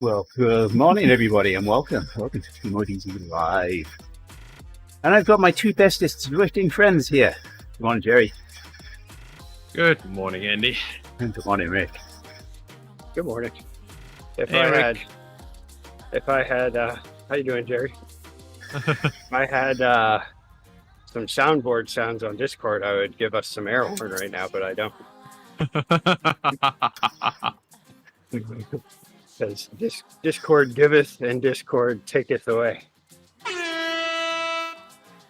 Well, good morning, everybody, and welcome. Welcome to TeamODZ Live. And I've got my two bestest lifting friends here. Good morning, Gerrie. Good morning, Andy. And good morning, Rick. Good morning. If Hey, Rick. I had, how you doing, Gerrie? If I had some soundboard sounds on Discord, I would give us some air horn right now, but I don't. Because Discord giveth and Discord taketh away.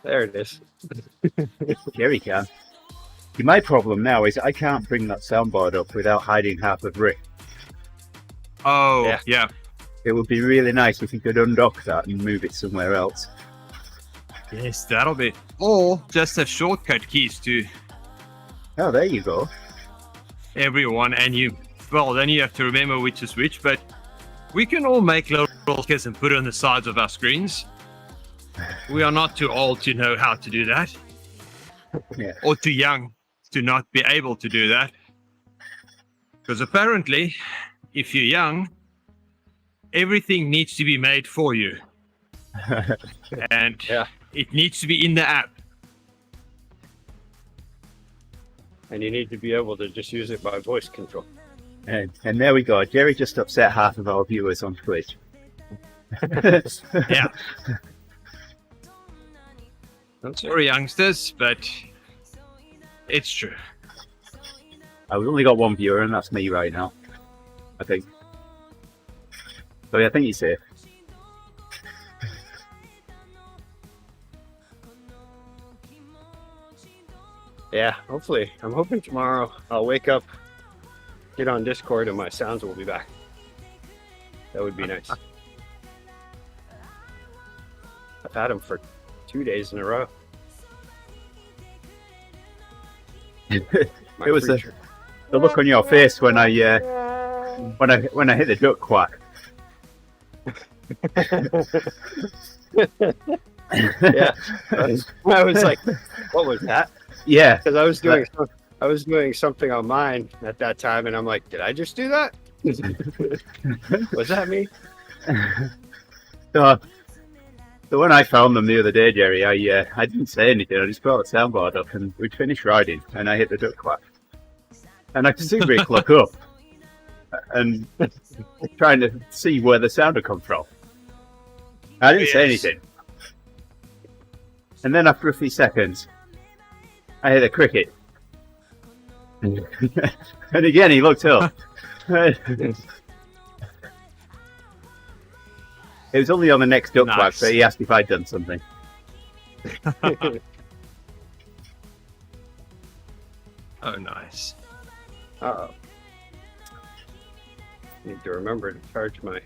There it is. Gerrie can. See, my problem now is I can't bring that soundboard up without hiding half of Rick. Oh, yeah. It would be really nice if you could undock that and move it somewhere else. Yes, that'll be. Or just have shortcut keys to Oh, there you go. everyone, and then you have to remember which is which, but we can all make little stickers and put it on the sides of our screens. We are not too old to know how to do that, Yeah. or too young to not be able to do that. Because apparently, if you're young, everything needs to be made for you. And Yeah. it needs to be in the app. And you need to be able to just use it by voice control. And there we go. Gerrie just upset half of our viewers on Twitch. Yeah. That's Sorry, youngsters, but it's true. We've only got one viewer, and that's me right now, I think. So yeah, I think you're safe. Yeah, hopefully. I'm hoping tomorrow I'll wake up, get on Discord, and my sounds will be back. That would be nice. I've had them for 2 days in a row. My It was creature. the look on your face when I hit the duck quack. Yeah, I was like, "What was that?" Yeah, Because I was doing something on mine at that time, and I'm like, "Did I just do that? Was that me?" so when I found them the other day, Gerrie, I didn't say anything. I just brought the soundboard up, and we'd finished riding, and I hit the duck quack, and I could see Rick look up and trying to see where the sound had come from. I didn't say Yes. anything, and then after a few seconds, I hit a cricket, and again he looked up. It was only on the next duck quack Nice. that he asked if I'd done something. Oh, nice. Uh-oh. Need to remember to charge my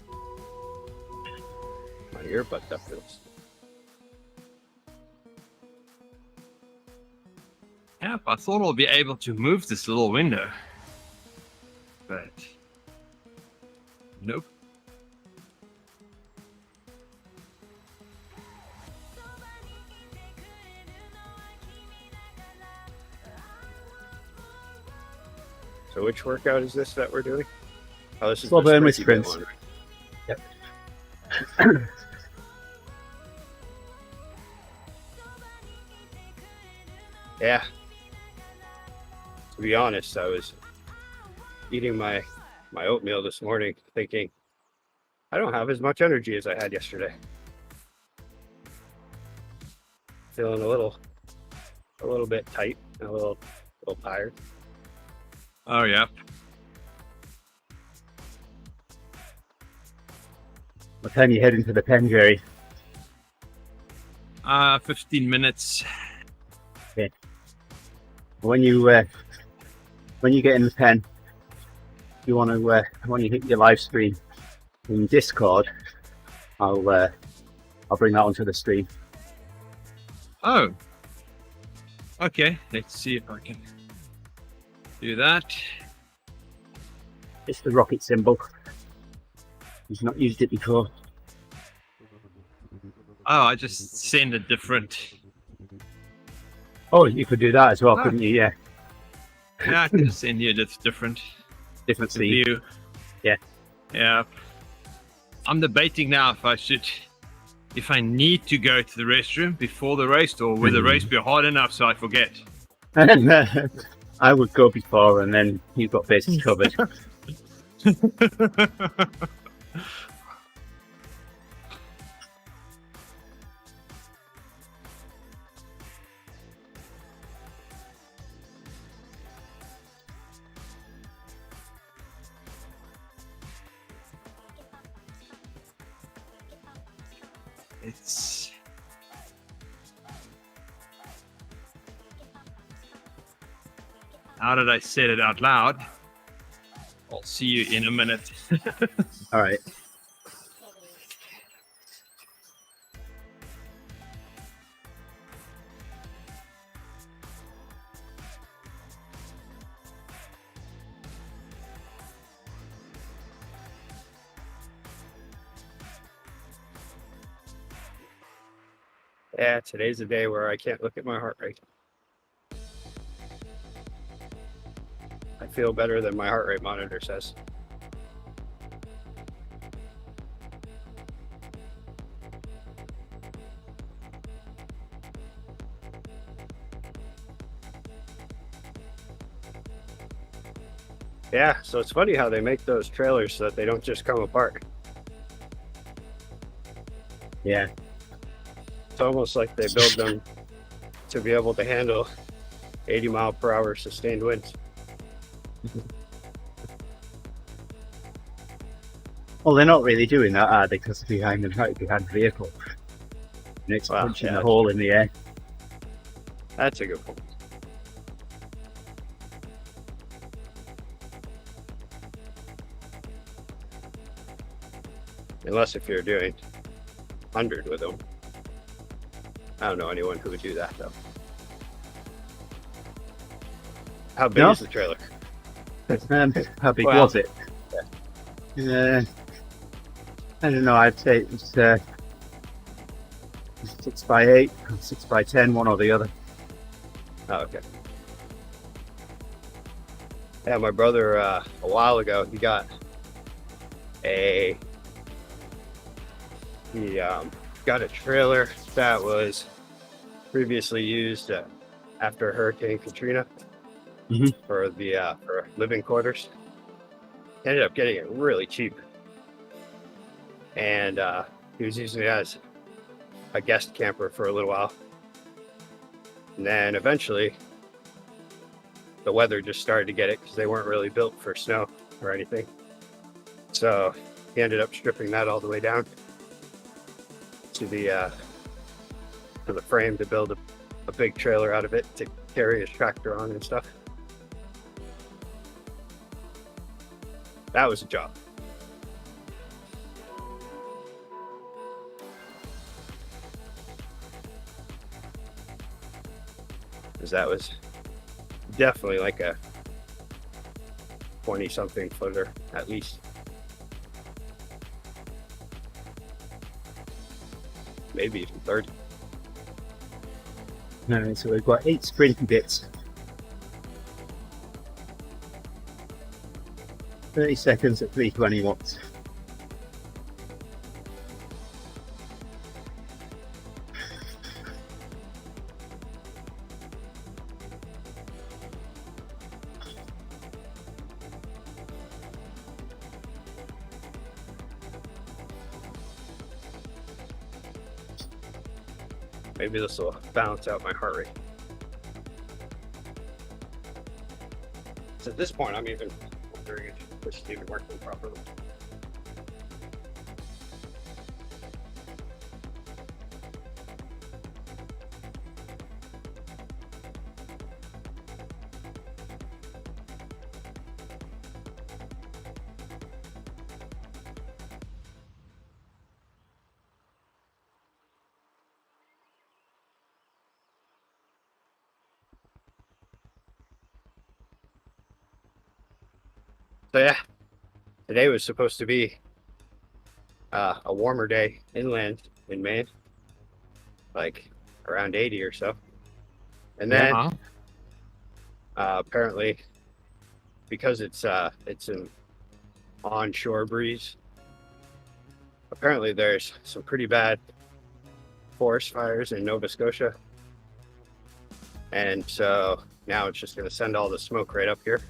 earbuds up this. Yeah, I thought I'll be able to move this little window. But nope. So which workout is this that we're doing? Oh, this is Slow the burn with sprinty bit sprints. one. Yep. Yeah. To be honest, I was eating my oatmeal this morning thinking, I don't have as much energy as I had yesterday. Feeling a little bit tight, a little tired. Oh, yeah. What time you heading to the pen, Gerrie? 15 minutes. When you get in the pen, you want to when you hit your live stream in Discord, I'll bring that onto the stream. Oh. Okay, let's see if I can do that. It's the rocket symbol. He's not used it before. Oh, I just send a different. Oh, you could do that as well, Ah. couldn't you? Yeah, Yeah, I can just send you a different different scene. view. Yeah. Yeah. I'm debating now if I need to go to the restroom before the race, or will the race be hard enough so I forget? I would go before, and then you've got bases covered. It's now that I said it out loud, I'll see you in a minute. All right. Yeah, today's a day where I can't look at my heart rate. I feel better than my heart rate monitor says. Yeah, so it's funny how they make those trailers so that they don't just come apart. Yeah. It's almost like they build them to be able to handle 80-mile-per-hour sustained winds. Well, they're not really doing that, are they? Because behind the vehicle, and it's Well, punching yeah, the hole in the air. That's a good point. Unless if you're doing 100 with them. I don't know anyone who would do that though. How big No? is the trailer? How big Well, was it? I don't know. I'd say it's 6x8, 6x10, one or the other. Oh, okay. Yeah, my brother a while ago he got a trailer that was previously used after Hurricane Katrina for the for living quarters. He ended up getting it really cheap, and he was using it as a guest camper for a little while, and then eventually the weather just started to get it because they weren't really built for snow or anything. So he ended up stripping that all the way down to the frame to build a big trailer out of it to carry his tractor on and stuff. That was a job. Because that was definitely like a 20-something footer at least. Maybe even 30. No, so we've got 8 sprinting bits. 30 seconds at 320 watts. Maybe this will balance out my heart rate. So at this point, I'm even wondering if this is even working properly. So yeah, today was supposed to be a warmer day inland in Maine, like around 80 or so. And then apparently, because it's an onshore breeze, apparently there's some pretty bad forest fires in Nova Scotia. And so now it's just going to send all the smoke right up here.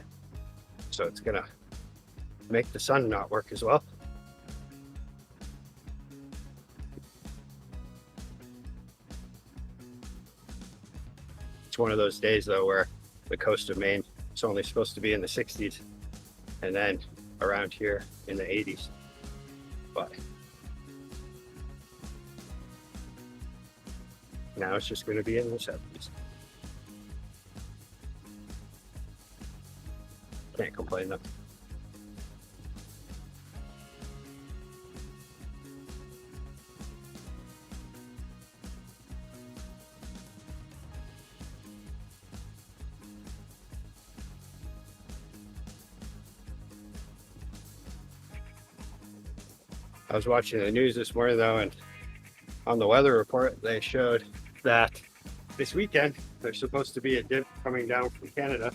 So it's going to make the sun not work as well. It's one of those days though where the coast of Maine is only supposed to be in the 60s and then around here in the 80s. But now it's just going to be in the 70s. Can't complain though. I was watching the news this morning though, and on the weather report they showed that this weekend there's supposed to be a dip coming down from Canada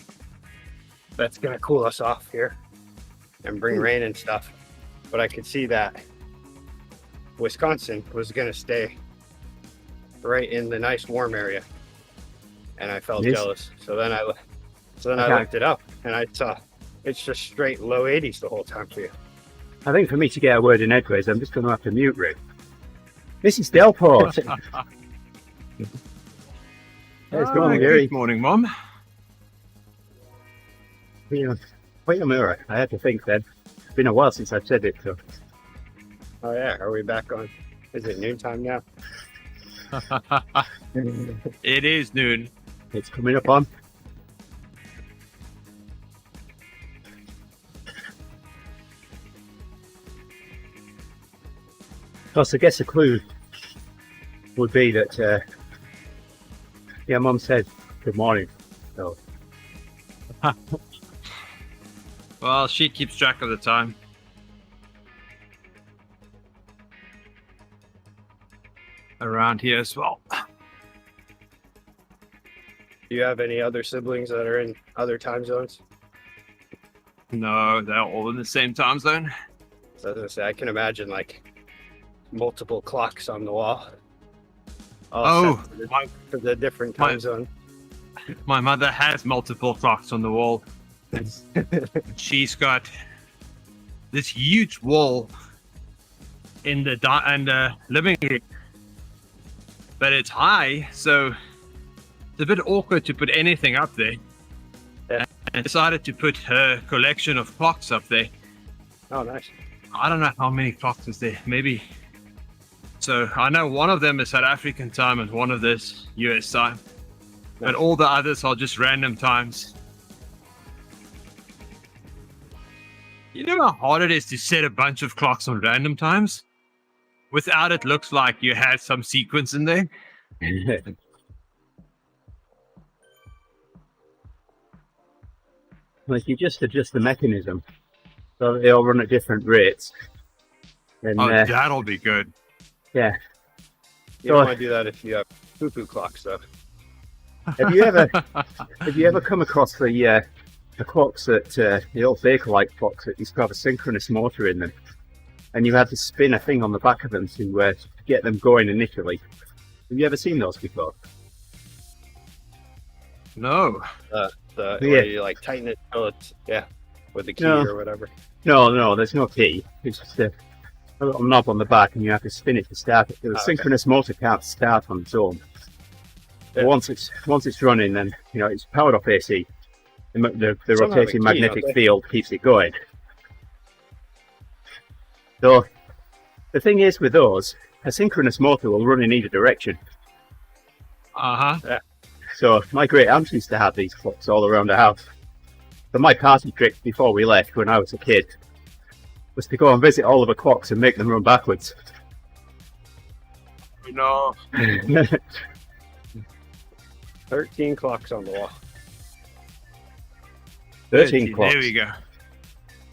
that's going to cool us off here and bring rain and stuff. But I could see that Wisconsin was going to stay right in the nice warm area, and I felt jealous. So then I looked it up, and I saw it's just straight low 80s the whole time for you. I think for me to get a word in edgeways, I'm just going to have to mute Rick. This is Delport. There's going, Gerrie. Good morning, Mom. Yeah. Wait a minute, I had to think then. It's been a while since I've said it. So. Oh yeah, are we back on? Is it noontime now? It is noon. It's coming up on. Plus, I guess a clue would be that, yeah, Mum said good morning. So. Well, she keeps track of the time. Around here as well. Do you have any other siblings that are in other time zones? No, they're all in the same time zone. So I was gonna say, I can imagine like multiple clocks on the wall. All set for the different time zone. My mother has multiple clocks on the wall. She's got this huge wall in the living room, but it's high, so it's a bit awkward to put anything up there. Yeah. And decided to put her collection of clocks up there. Oh, nice. I don't know how many clocks is there. Maybe. So I know one of them is South African time and one of this US time. Nice. But all the others are just random times. You know how hard it is to set a bunch of clocks on random times? Without it looks like you had some sequence in there. Like you just adjust the mechanism so they all run at different rates. And, that'll be good. Yeah. You don't want to do that if you have poo-poo clocks, though. Have you ever come across the clocks that the old Bakelite clocks that used to have a synchronous motor in them, and you had to spin a thing on the back of them to get them going initially? Have you ever seen those before? No. Where you like tighten it till it's with the key or whatever. No, there's no key. It's just a little knob on the back, and you have to spin it to start it. The synchronous motor can't start on its own. Yeah. Once it's running, then it's powered off AC. The rotating magnetic field keeps it going. So the thing is with those, a synchronous motor will run in either direction. Yeah. So my great aunt used to have these clocks all around the house. So my party trick before we left, when I was a kid, was to go and visit all of the clocks and make them run backwards. No. 13 clocks on the wall. 13 clocks. There we go.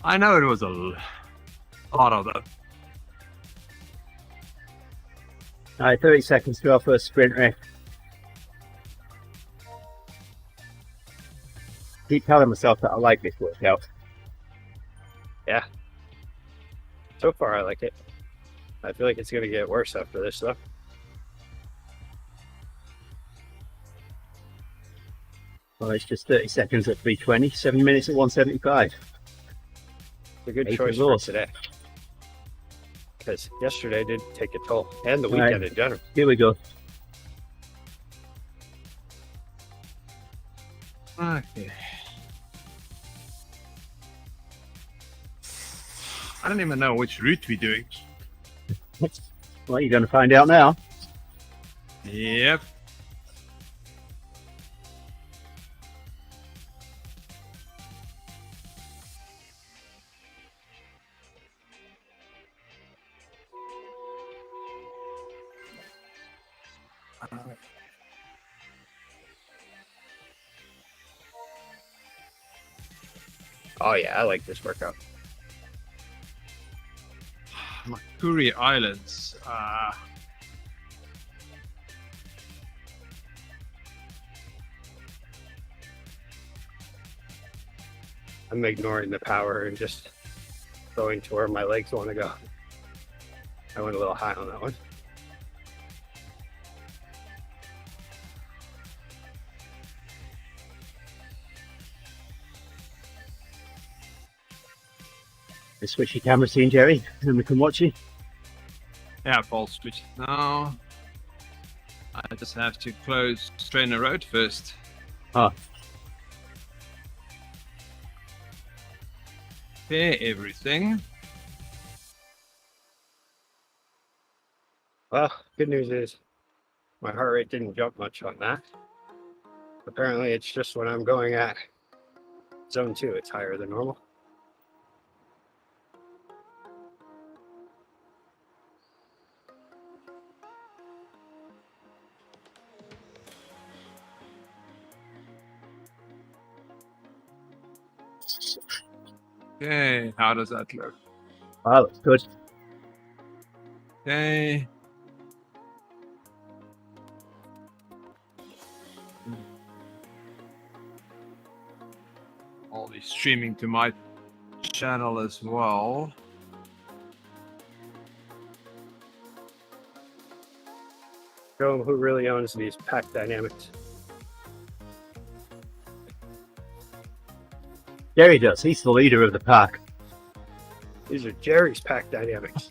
I know it was a lot of them. Alright, 30 seconds to our first sprint race. Keep telling myself that I like this workout. Yeah. So far, I like it. I feel like it's going to get worse after this, though. Well, it's just 30 seconds at 320, 7 minutes at 175. It's a good Eight choice of for those. today. Because yesterday did take a toll, and the weekend in general. Here we go. Okay. I don't even know which route we're doing. Well, you're going to find out now. Yep. Oh, yeah, I like this workout. Makuri Islands. I'm ignoring the power and just going to where my legs want to go. I went a little high on that one. Just switch your camera scene, Gerrie, and we can watch you. Yeah, Paul switch. No. I just have to close Trainer Road first. Oh, Pair everything. Well, good news is my heart rate didn't jump much on that. Apparently, it's just when I'm going at zone 2, it's higher than normal. Okay, how does that look? wow, that's good. Okay. I'll be streaming to my channel as well. Show them who really owns these pack dynamics. Gerrie does. He's the leader of the pack. These are Gerrie's pack dynamics.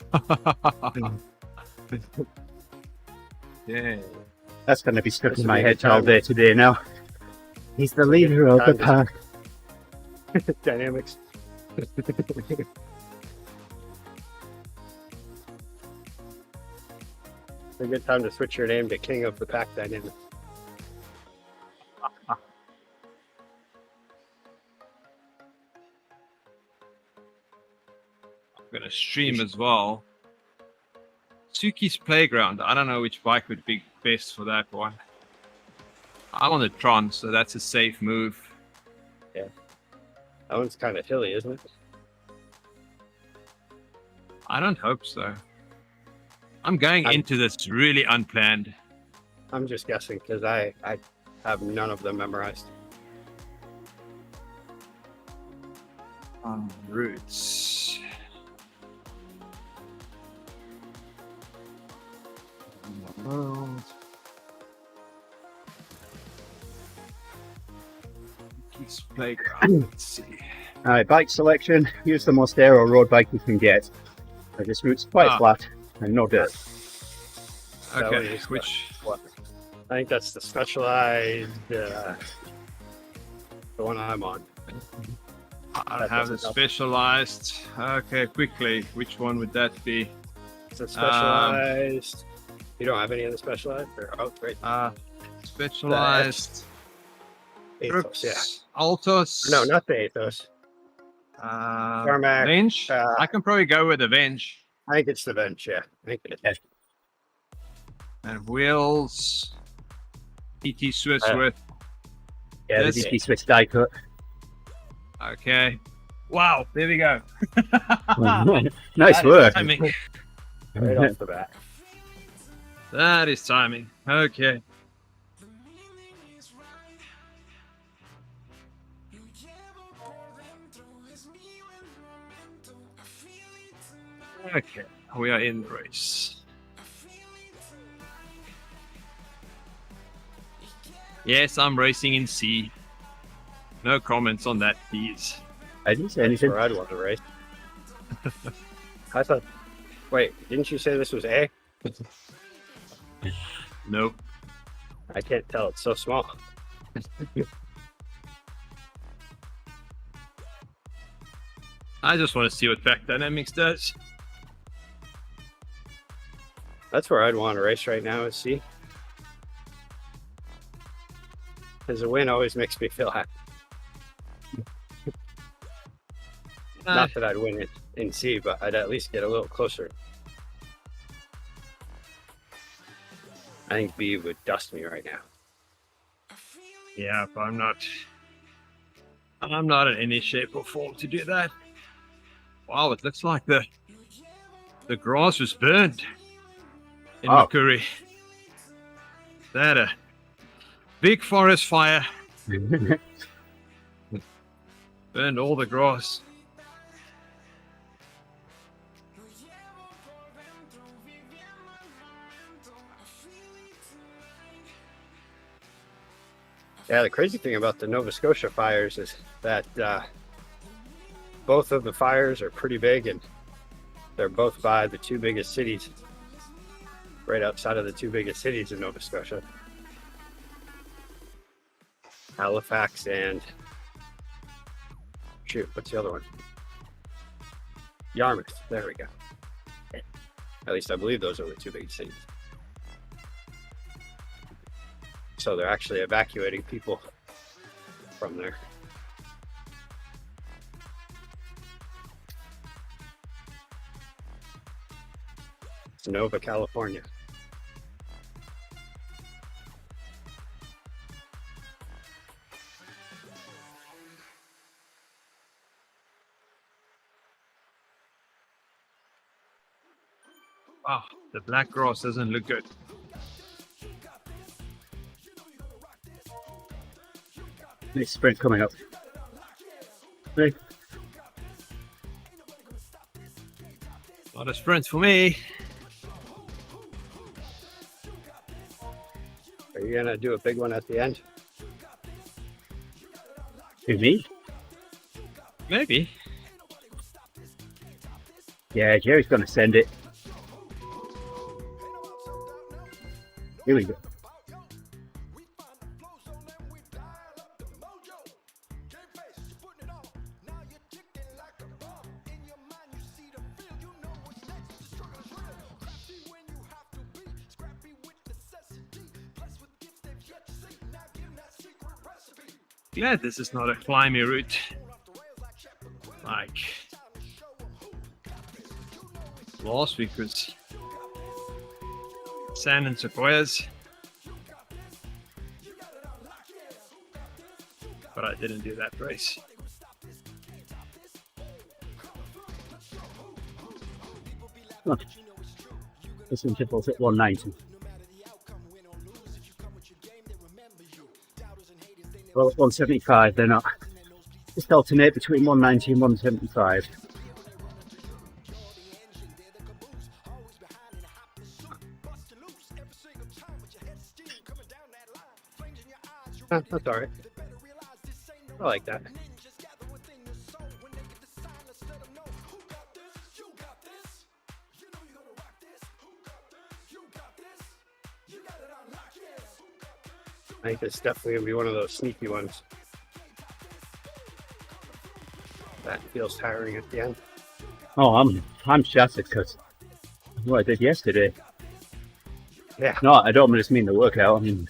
Yeah. That's going to be stuck This in will my be the head all time. day today now. He's the leader of the time pack. Dynamics. A good time to switch your name to King of the Pack Dynamics. I'm gonna stream as well. Suki's Playground. I don't know which bike would be best for that one. I'm on the Tron, so that's a safe move. That one's kind of hilly, isn't it? I don't hope so. I'm going into this really unplanned. I'm just guessing because I have none of them memorized. Routes. World. Suki's Playground. Let's see. Alright, bike selection. Use the most aero road bike you can get. This route's quite flat and no dirt. That one Okay, is which what? I think that's the Specialized, the one I'm on. I That have the doesn't help. Specialized. Okay, quickly. Which one would that be? It's a Specialized. You don't have any of the Specialized? Or, oh, great. Specialized. Athos, Brooks, yeah. Altos. No, not the Athos. Tarmac, Venge. I can probably go with the Venge. I think it's the Bench, yeah. I think it is. And wheels. PT Swiss with. Yeah, Yes. the DP Swiss die cut. Okay. Wow, there we go. Nice That is work. timing. Right off the bat. That is timing. Okay. Okay. We are in the race. Yes, I'm racing in C. No comments on that, please. I didn't say That's anything. where I'd want to race. I thought. Wait, didn't you say this was A? Nope. I can't tell. It's so small. I just want to see what Back Dynamics does. That's where I'd want to race right now is C. Because a win always makes me feel happy. Not that I'd win it in C, but I'd at least get a little closer. I think B would dust me right now. Yeah, but I'm not in any shape or form to do that. Wow, it looks like the grass was burned in Makuri. They had a big forest fire. Burned all the grass. Yeah, the crazy thing about the Nova Scotia fires is that both of the fires are pretty big, and they're both by the two biggest cities, right outside of the two biggest cities in Nova Scotia. Halifax and, shoot, what's the other one? Yarmouth, there we go. At least I believe those are the two biggest cities. So they're actually evacuating people from there. It's Nova, California. Wow, the black grass doesn't look good. Next sprint coming up. Hey. Not a sprint for me. Are you gonna do a big one at the end? Who, me? Maybe. Yeah, Gerrie's gonna send it. Here we go. Glad this is not a climby route. Like last week was sand and sequoias. But I didn't do that race. Look, this interval's at 190. Well, at 175, they're not. Just alternate between 190 and 175. That's all right. I like that. I think it's definitely gonna be one of those sneaky ones. That feels tiring at the end. Oh, I'm shattered because what I did yesterday. Yeah. No, I don't just mean the workout. I mean,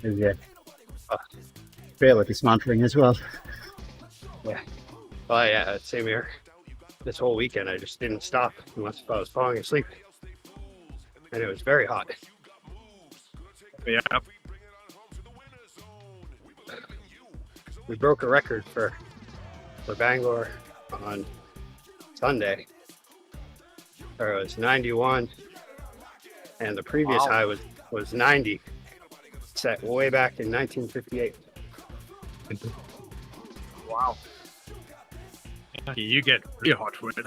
yeah, fairly dismantling as well. Yeah. Oh yeah, same here. This whole weekend I just didn't stop unless I was falling asleep. And it was very hot. Yeah. We broke a record for Bangor on Sunday. There was 91, and the previous high was 90, set way back in 1958. Wow. You get pretty hot with it.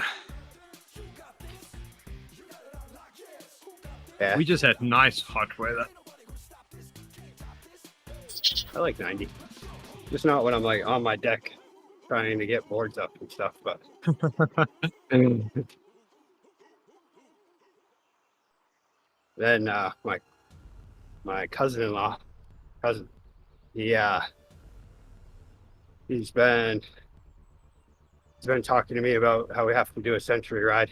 Yeah, We just had nice hot weather. I like 90. Just not when I'm like on my deck trying to get boards up and stuff, but then my cousin-in-law, he he's been talking to me about how we have to do a century ride,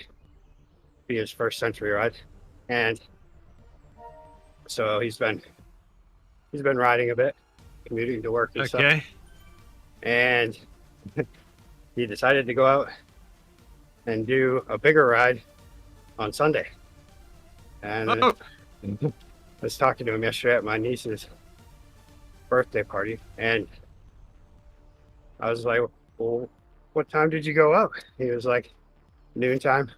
be his first century ride, and so he's been riding a bit, commuting to work and stuff, Okay. and he decided to go out and do a bigger ride on Sunday. And Oh, I was talking to him yesterday at my niece's birthday party, and I was like, well, what time did you go out? He was like, noontime.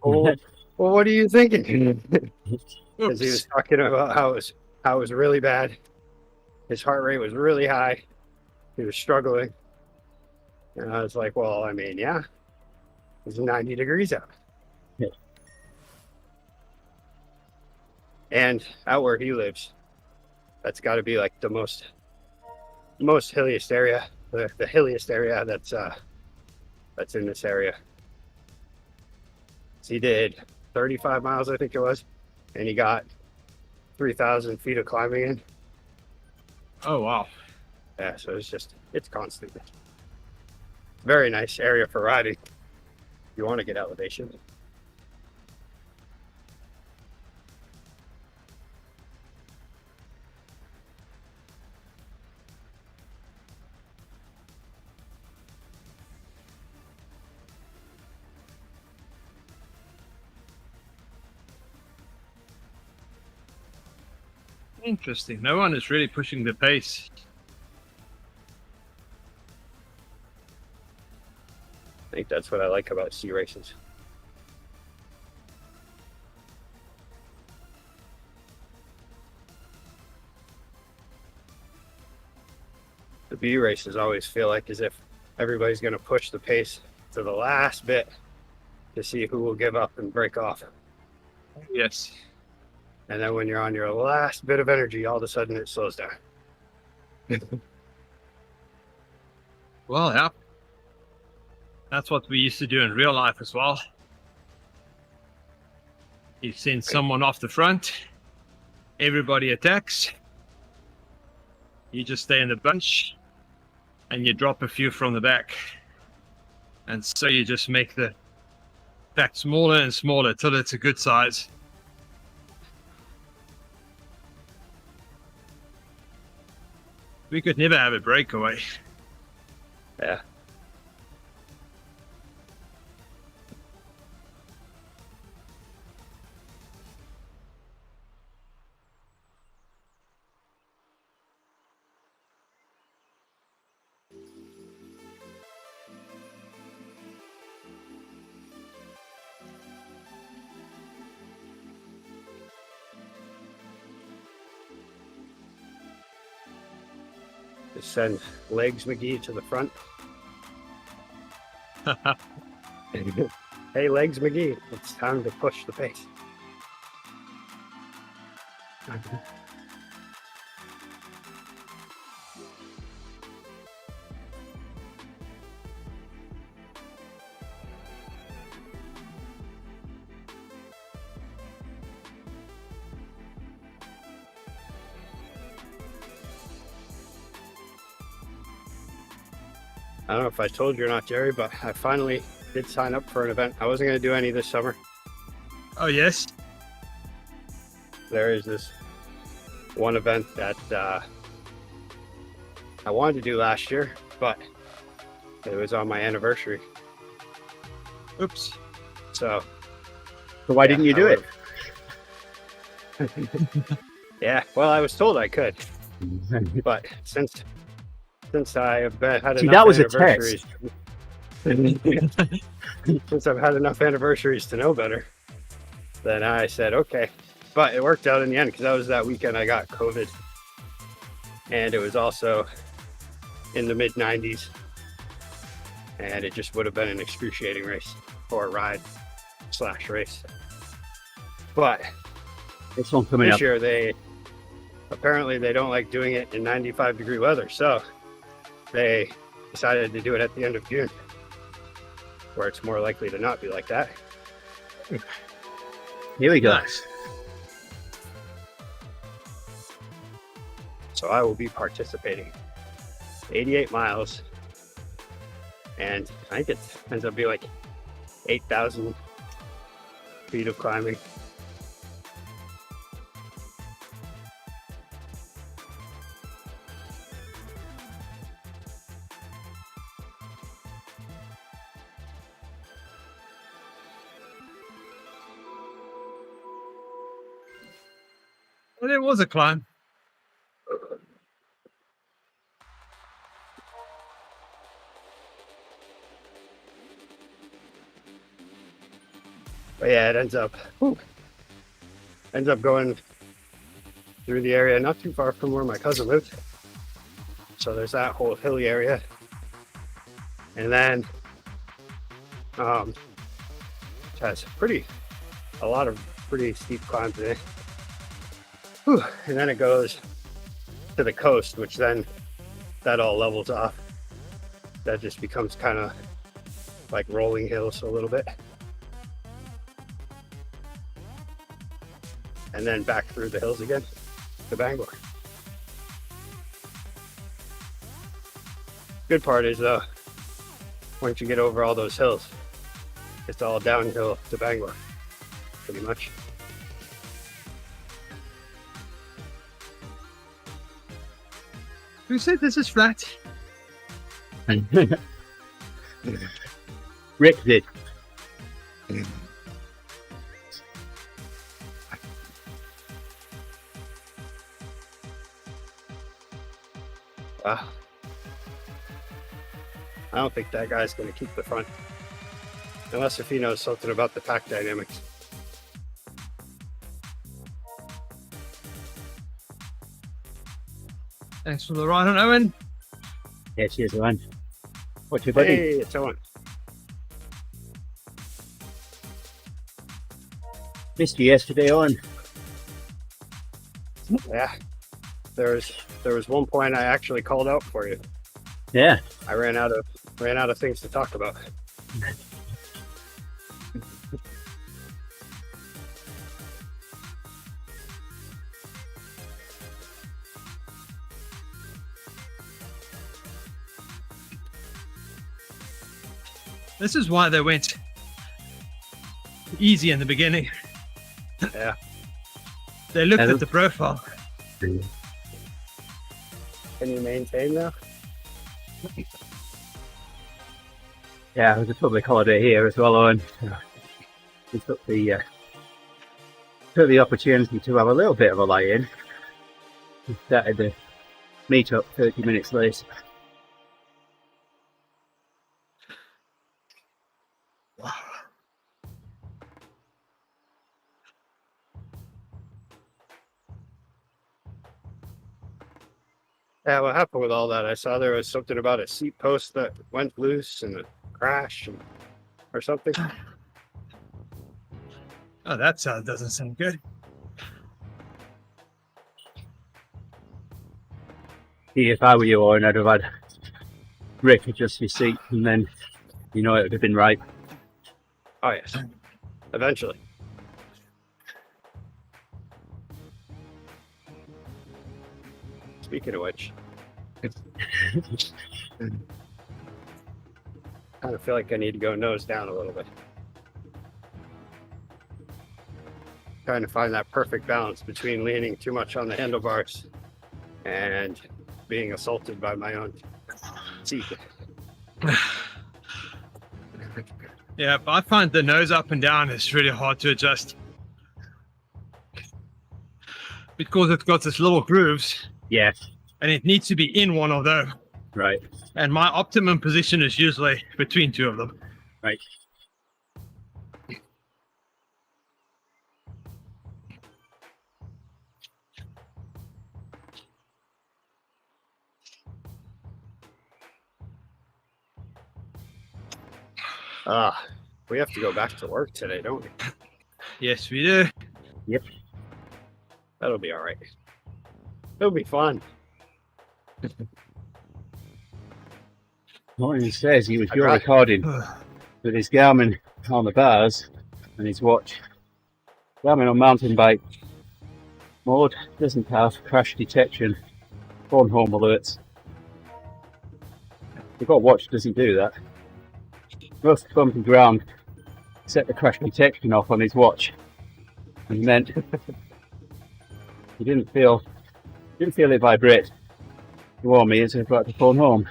well, what are you thinking? Because he was oops. talking about how it was really bad. His heart rate was really high. He was struggling. And I was like, well, I mean, yeah, it's 90 degrees out. Yeah. And out where he lives, that's got to be like the most hilliest area, the hilliest area that's in this area. So he did 35 miles, I think it was, and he got 3,000 feet of climbing in. Oh, wow. Yeah, so it's constant. Very nice area for riding. If you want to get elevation. Interesting. No one is really pushing the pace. I think that's what I like about C races. The B races always feel like as if everybody's going to push the pace to the last bit to see who will give up and break off. Yes. And then when you're on your last bit of energy, all of a sudden it slows down. Well, yeah. That's what we used to do in real life as well. You send someone off the front, everybody attacks, you just stay in the bunch, and you drop a few from the back. And so you just make the pack smaller and smaller till it's a good size. We could never have a breakaway. Yeah. Just send Legs McGee to the front. Hey, Legs McGee, it's time to push the pace. I don't know if I told you or not, Gerrie, but I finally did sign up for an event. I wasn't going to do any this summer. Oh, yes? There is this one event that I wanted to do last year, but it was on my anniversary. Oops. So why didn't you do it? Yeah, well, I was told I could, but since I have had See, enough that was a anniversaries, since I've had enough anniversaries to know better, then I said okay. But it worked out in the end because that was that weekend I got COVID, and it was also in the mid 90s, and it just would have been an excruciating race or ride / race. But This one coming this up. year they don't like doing it in 95-degree weather, so they decided to do it at the end of June, where it's more likely to not be like that. Here we go. Nice. So I will be participating 88 miles, and I think it ends up being like 8,000 feet of climbing. Well, it was a climb. But yeah, it ends up going through the area not too far from where my cousin lives. So there's that whole hilly area, and then it has a lot of pretty steep climbs in it. Whew. And then it goes to the coast, which then that all levels off. That just becomes kind of like rolling hills a little bit. And then back through the hills again to Bangor. Good part is once you get over all those hills, it's all downhill to Bangor, pretty much. Who said this is flat? Rick did. I don't think that guy's going to keep the front, unless if he knows something about the pack dynamics. Thanks for the ride on, Owen. Yeah, cheers, Owen. What's your buddy? Hey, it's Owen. Missed you yesterday, Owen. Yeah, there was one point I actually called out for you. Yeah. I ran out of things to talk about. This is why they went easy in the beginning. Yeah. They looked at the profile. Can you maintain now? Yeah, it was a public holiday here as well, Owen. We took the opportunity to have a little bit of a lie-in. We started the meet-up 30 minutes late. Yeah, what happened with all that? I saw there was something about a seat post that went loose and it crashed or something. Oh, that doesn't sound good. If I were you, Owen, I'd have had Rick adjust your seat, and then it would have been right. Oh yes, eventually. Speaking of which, kind of feel like I need to go nose down a little bit. Trying to find that perfect balance between leaning too much on the handlebars and being assaulted by my own seat. Yeah, but I find the nose up and down is really hard to adjust. Because it's got this little grooves. Yeah. And it needs to be in one of them. Right. And my optimum position is usually between two of them. Right. We have to go back to work today, don't we? Yes, we do. Yep. That'll be all right. It'll be fun. What he says, he was I your tried. recording with his Garmin on the bars and his watch. Garmin on mountain bike mode doesn't have crash detection, phone home alerts. The got watch doesn't do that. Most bumpy ground set the crash detection off on his watch, and meant he didn't feel it vibrate. He warned me as I got to phone home.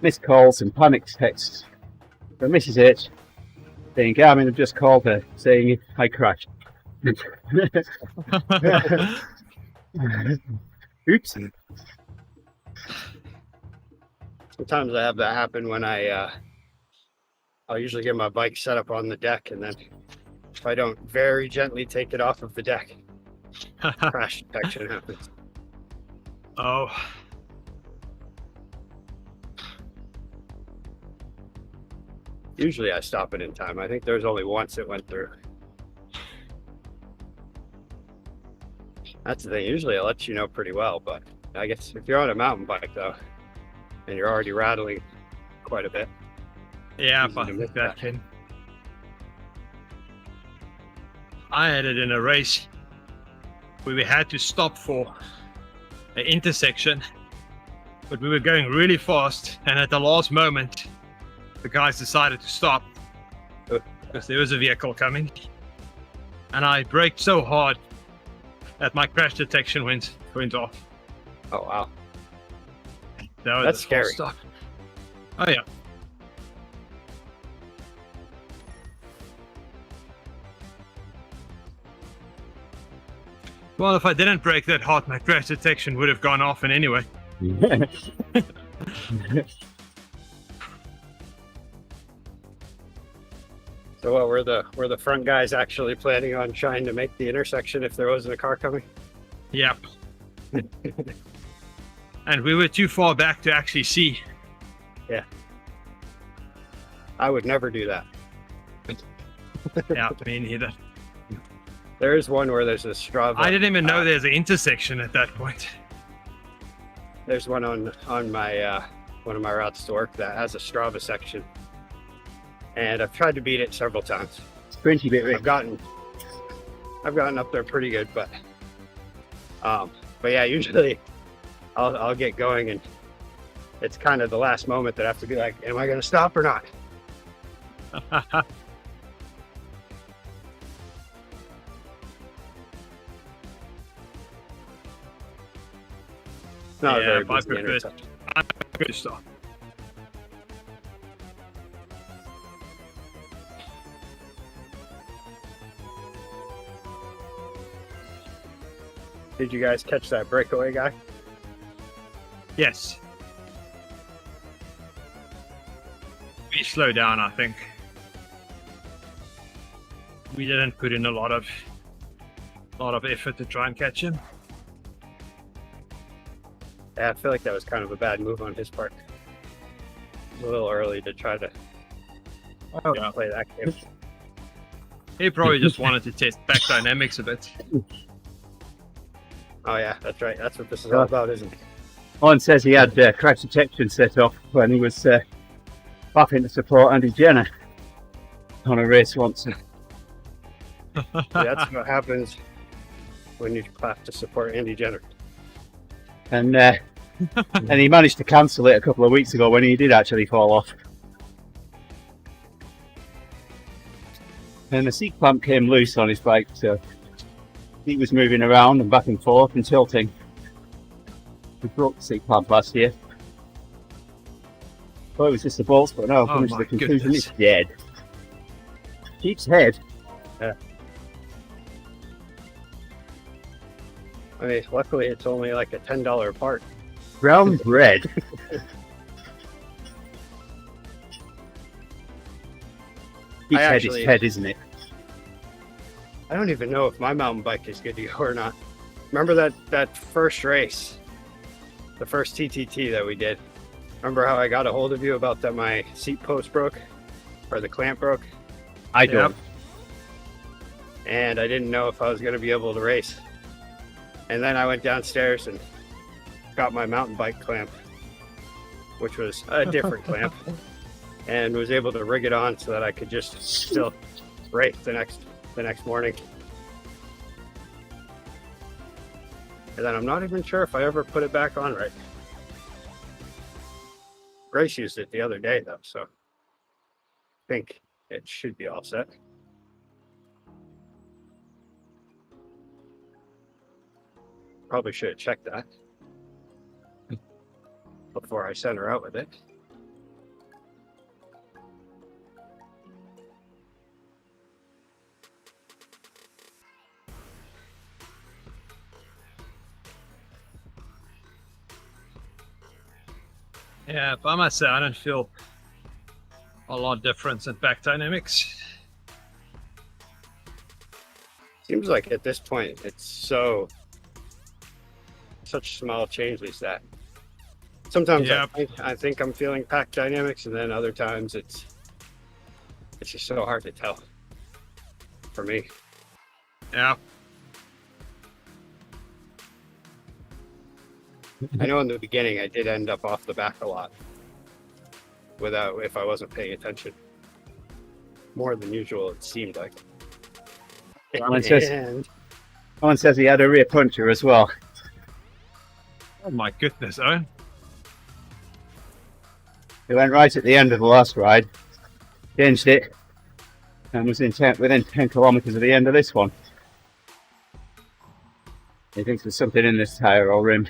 Missed calls and panic texts from Mrs. H saying Garmin had just called her saying I crashed. Oops. Sometimes I have that happen when I'll usually get my bike set up on the deck, and then if I don't very gently take it off of the deck, crash detection happens. Oh, Usually I stop it in time. I think there's only once it went through. That's the thing. Usually it lets you know pretty well, but I guess if you're on a mountain bike though, and you're already rattling quite a bit. yeah, Easy I to think miss that that. can. I had it in a race where we had to stop for an intersection, but we were going really fast, and at the last moment, the guys decided to stop because there was a vehicle coming, and I braked so hard that my crash detection went off. Oh wow. That was That's a full scary. stop. Oh yeah. Well, if I didn't brake that hard, my crash detection would have gone off in anyway. So what were the front guys actually planning on trying to make the intersection if there wasn't a car coming? Yep. And we were too far back to actually see. I would never do that. Yeah, me neither. There is one where there's a Strava. I didn't even know there's an intersection at that point. There's one on my one of my routes to work that has a Strava section, and I've tried to beat it several times. Sprinty bit, Rick. I've gotten up there pretty good, but yeah, usually I'll get going, and it's kind of the last moment that I have to be like, am I going to stop or not? Not a Yeah, very but I busy prefer- intersection. Good stuff. Did you guys catch that breakaway guy? Yes. We slowed down, I think. We didn't put in a lot of effort to try and catch him. Yeah, I feel like that was kind of a bad move on his part. It was a little early to try to Yeah. play that game. He probably just wanted to test back dynamics a bit. Oh yeah, that's right. That's what this is all about, isn't it? Owen says he had crash detection set off when he was bapping to support Andy Jenner on a race once. That's what happens when you clap to support Andy Jenner. And and he managed to cancel it a couple of weeks ago when he did actually fall off. And the seat clamp came loose on his bike, so he was moving around and back and forth and tilting. We broke the seat clamp last year. Thought it was just the bolts, but no, coming to my the conclusion goodness. it's dead. Jeep's head. I mean, luckily it's only like a $10 part. Brown bread. Jeep's head actually- is head, isn't it? I don't even know if my mountain bike is good to go or not. Remember that first race, the first TTT that we did? Remember how I got a hold of you about that my seat post broke or the clamp broke? I don't. and I didn't know if I was going to be able to race. And then I went downstairs and got my mountain bike clamp, which was a different clamp, and was able to rig it on so that I could just still race the next morning. And then I'm not even sure if I ever put it back on right. Grace used it the other day though, so I think it should be all set. Probably should have checked that before I sent her out with it. Yeah, by myself, I don't feel a lot of difference in back dynamics. Seems like at this point it's such small changes that sometimes I think I'm feeling pack dynamics, and then other times it's just so hard to tell for me. Yeah. I know in the beginning I did end up off the back a lot if I wasn't paying attention. More than usual, it seemed like. Someone says he had a rear puncher as well. Oh my goodness, Owen. He went right at the end of the last ride, changed it, and was within 10 kilometers of the end of this one. He thinks there's something in this tyre or rim.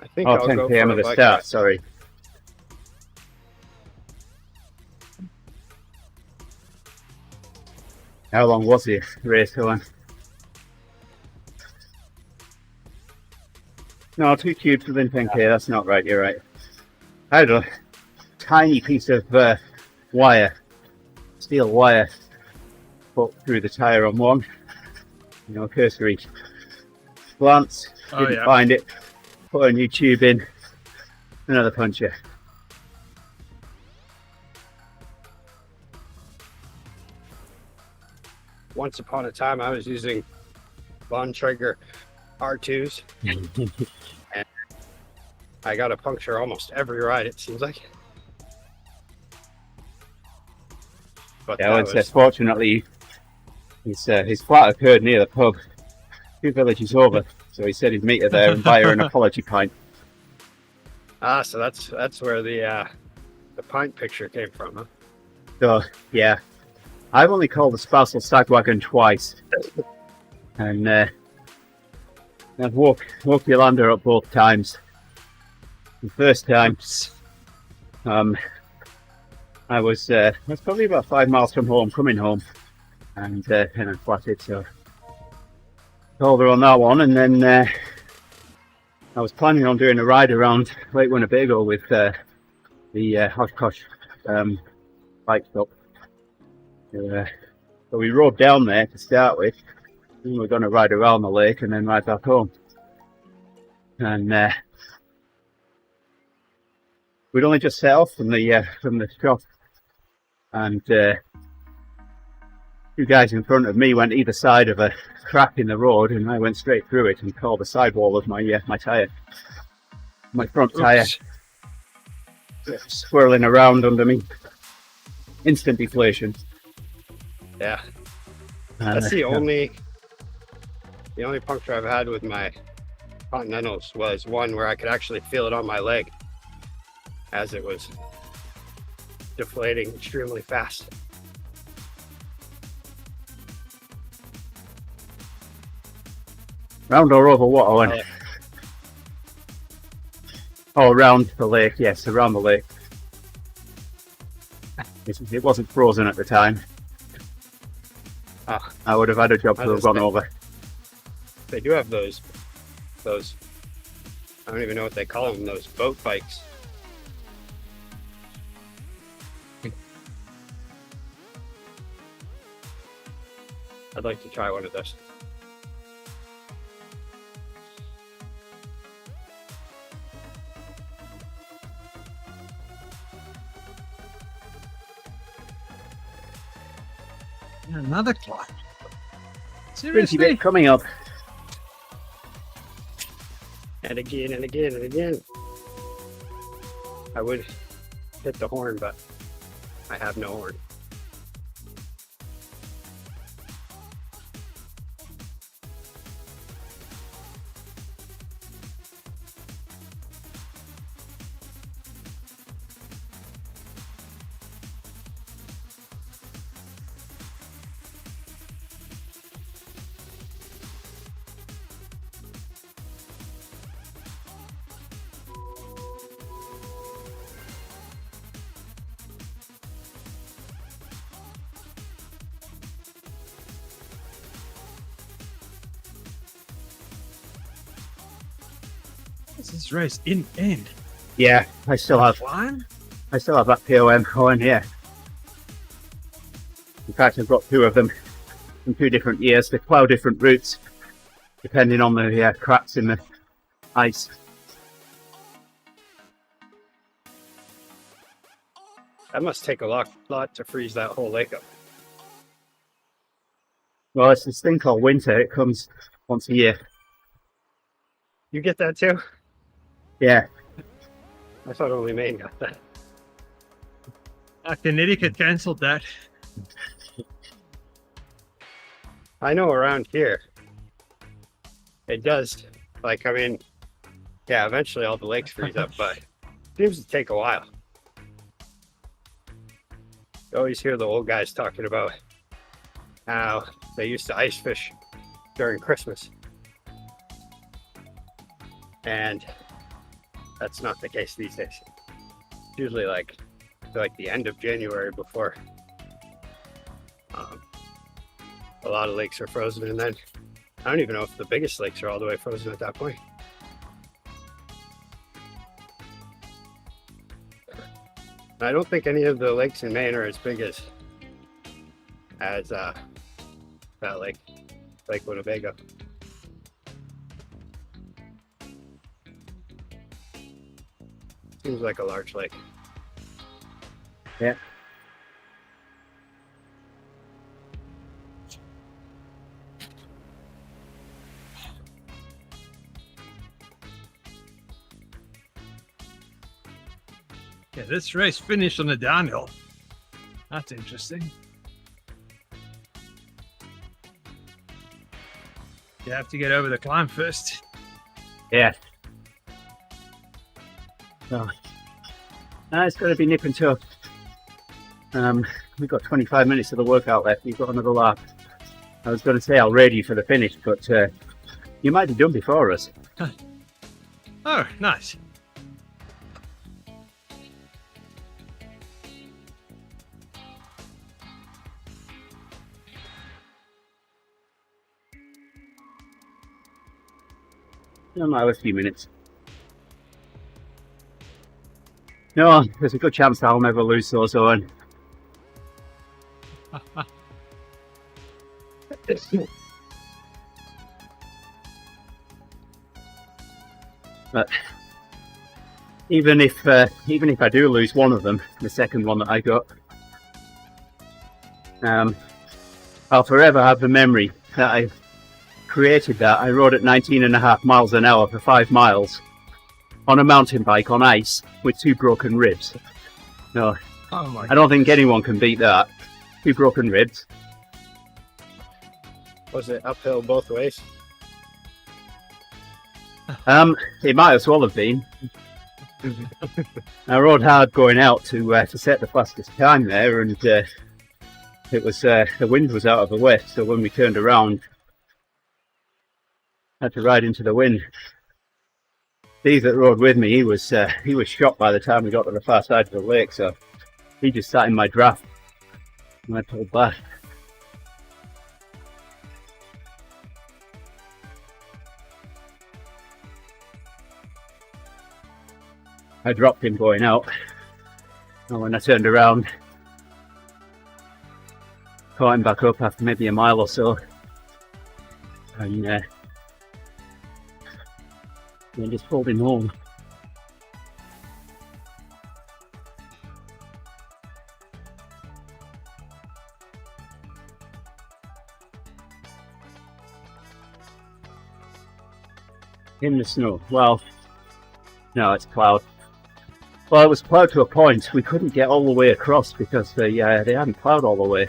I think Oh, I'll 10 go p.m. for at a the bike start, ride. sorry. How long was the race going? No, 2 cubes within 10k, that's not right, you're right. I had a tiny piece of steel wire, put through the tyre on one. You know, cursory glance, didn't find it, put a new tube in, another puncher. Once upon a time, I was using Bontrager R2s, and I got a puncture almost every ride, it seems like. But Yeah, fortunately, his flat occurred near the pub, 2 villages over, so he said he'd meet her there and buy her an apology pint. So that's where the pint picture came from, huh? So, yeah. I've only called the spousal stagwagon twice, and I've woke Yolanda up both times. The first time, I was probably about 5 miles from home, coming home, and I flatted, so called her on that one, and then I was planning on doing a ride around Lake Winnebago with the Oshkosh bike stop. So we rode down there to start with, and we were going to ride around the lake and then ride back home. And we'd only just set off from the shop, and 2 guys in front of me went either side of a crack in the road, and I went straight through it and caught the sidewall of my tyre, my front tyre, swirling around under me. Instant deflation. Yeah, that's the only puncture I've had with my Continentals was one where I could actually feel it on my leg as it was deflating extremely fast. Round or over what, Owen? Oh, around the lake, yes, around the lake. It wasn't frozen at the time. I would have had a job to have gone over. They do have those, I don't even know what they call them, those boat bikes. I'd like to try one of those. Another climb. Sprinty bit Seriously? coming up. And again and again and again. I would hit the horn, but I have no horn. This is race in end. Yeah, I still have Climb? that POM horn here. In fact, I've got two of them from 2 different years. They plough different routes depending on the cracks in the ice. That must take a lot to freeze that whole lake up. Well, it's this thing called winter. It comes once a year. You get that too? Yeah, I thought only Maine got that. Connecticut cancelled that. I know around here, it does. Like, I mean, yeah, eventually all the lakes freeze up, but it seems to take a while. You always hear the old guys talking about how they used to ice fish during Christmas. And that's not the case these days. It's usually like the end of January before a lot of lakes are frozen, and then I don't even know if the biggest lakes are all the way frozen at that point. I don't think any of the lakes in Maine are as big as that lake, Lake Winnebago. Seems like a large lake. yeah. Yeah, this race finished on a downhill. That's interesting. You have to get over the climb first. Yeah. So, it's going to be nip and tuck. We've got 25 minutes of the workout left. We've got another lap. I was going to say I'll raid you for the finish, but you might have done before us. Oh, nice. I might have a few minutes. No, there's a good chance I'll never lose those on. But even if I do lose one of them, the second one that I got, I'll forever have the memory that I created that. I rode at 19.5 miles an hour for 5 miles on a mountain bike on ice with 2 broken ribs. No, Oh my I don't think anyone can beat that. 2 broken ribs. Was it uphill both ways? It might as well have been. I rode hard going out to set the fastest time there, and it was the wind was out of the west, so when we turned around, I had to ride into the wind. Steve that rode with me, he was shot by the time we got to the far side of the lake, so he just sat in my draft and I pulled back. I dropped him going out, and when I turned around, caught him back up after maybe a mile or so, and then just pulled him home. In the snow. Well, no, it's plowed. Well, it was plowed to a point. We couldn't get all the way across because they hadn't plowed all the way.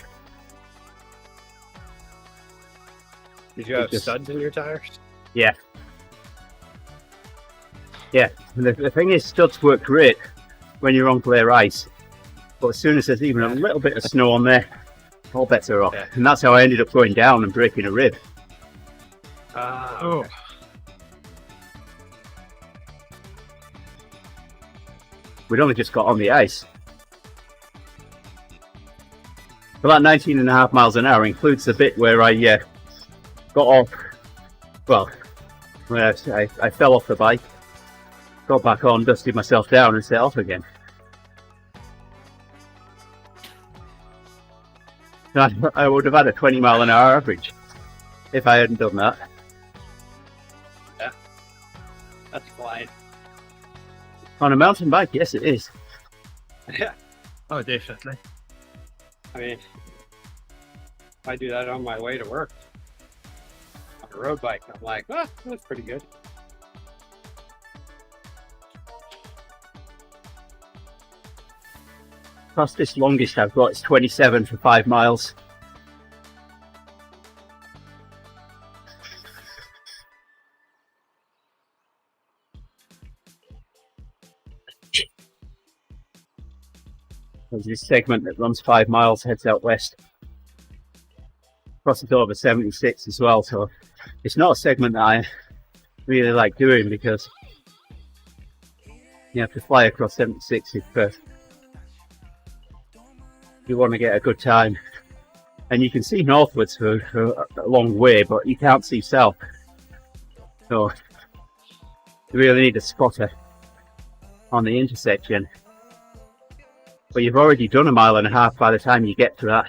Did you have studs in your tires? Yeah. Yeah. The thing is, studs work great when you're on clear ice. But as soon as there's even a little bit of snow on there, all bets are off. Yeah. And that's how I ended up going down and breaking a rib. Oh, We'd only just got on the ice. About 19.5 miles an hour includes the bit where I got off. Well, where I fell off the bike, got back on, dusted myself down, and set off again. I would have had a 20 mile an hour average if I hadn't done that. Yeah, that's flying. On a mountain bike, yes, it is. Yeah, oh, definitely. I mean, I do that on my way to work on a road bike. I'm like, oh, that's pretty good. Fastest longest I've got is 27 for 5 miles. There's this segment that runs 5 miles, heads out west. Crosses over 76 as well, so it's not a segment that I really like doing because you have to fly across 76 if you want to get a good time. And you can see northwards for a long way, but you can't see south. So you really need a spotter on the intersection. But you've already done 1.5 miles by the time you get to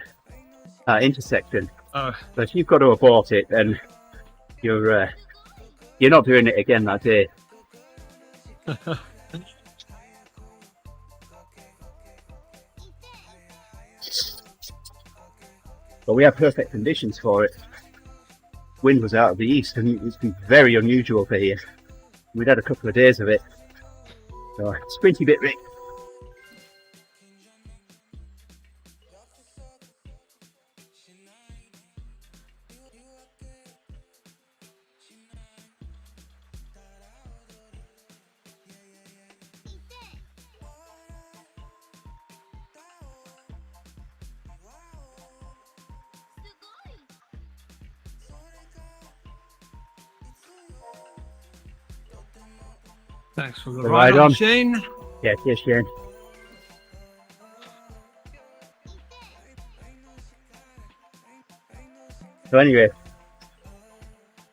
that intersection. So if you've got to abort it, then you're not doing it again that day. But we have perfect conditions for it. Wind was out of the east, and it's been very unusual for here. We'd had a couple of days of it. So sprinty bit, Rick. Thanks for the Right ride on. on, Shane. Yeah, cheers, Shane. So anyway,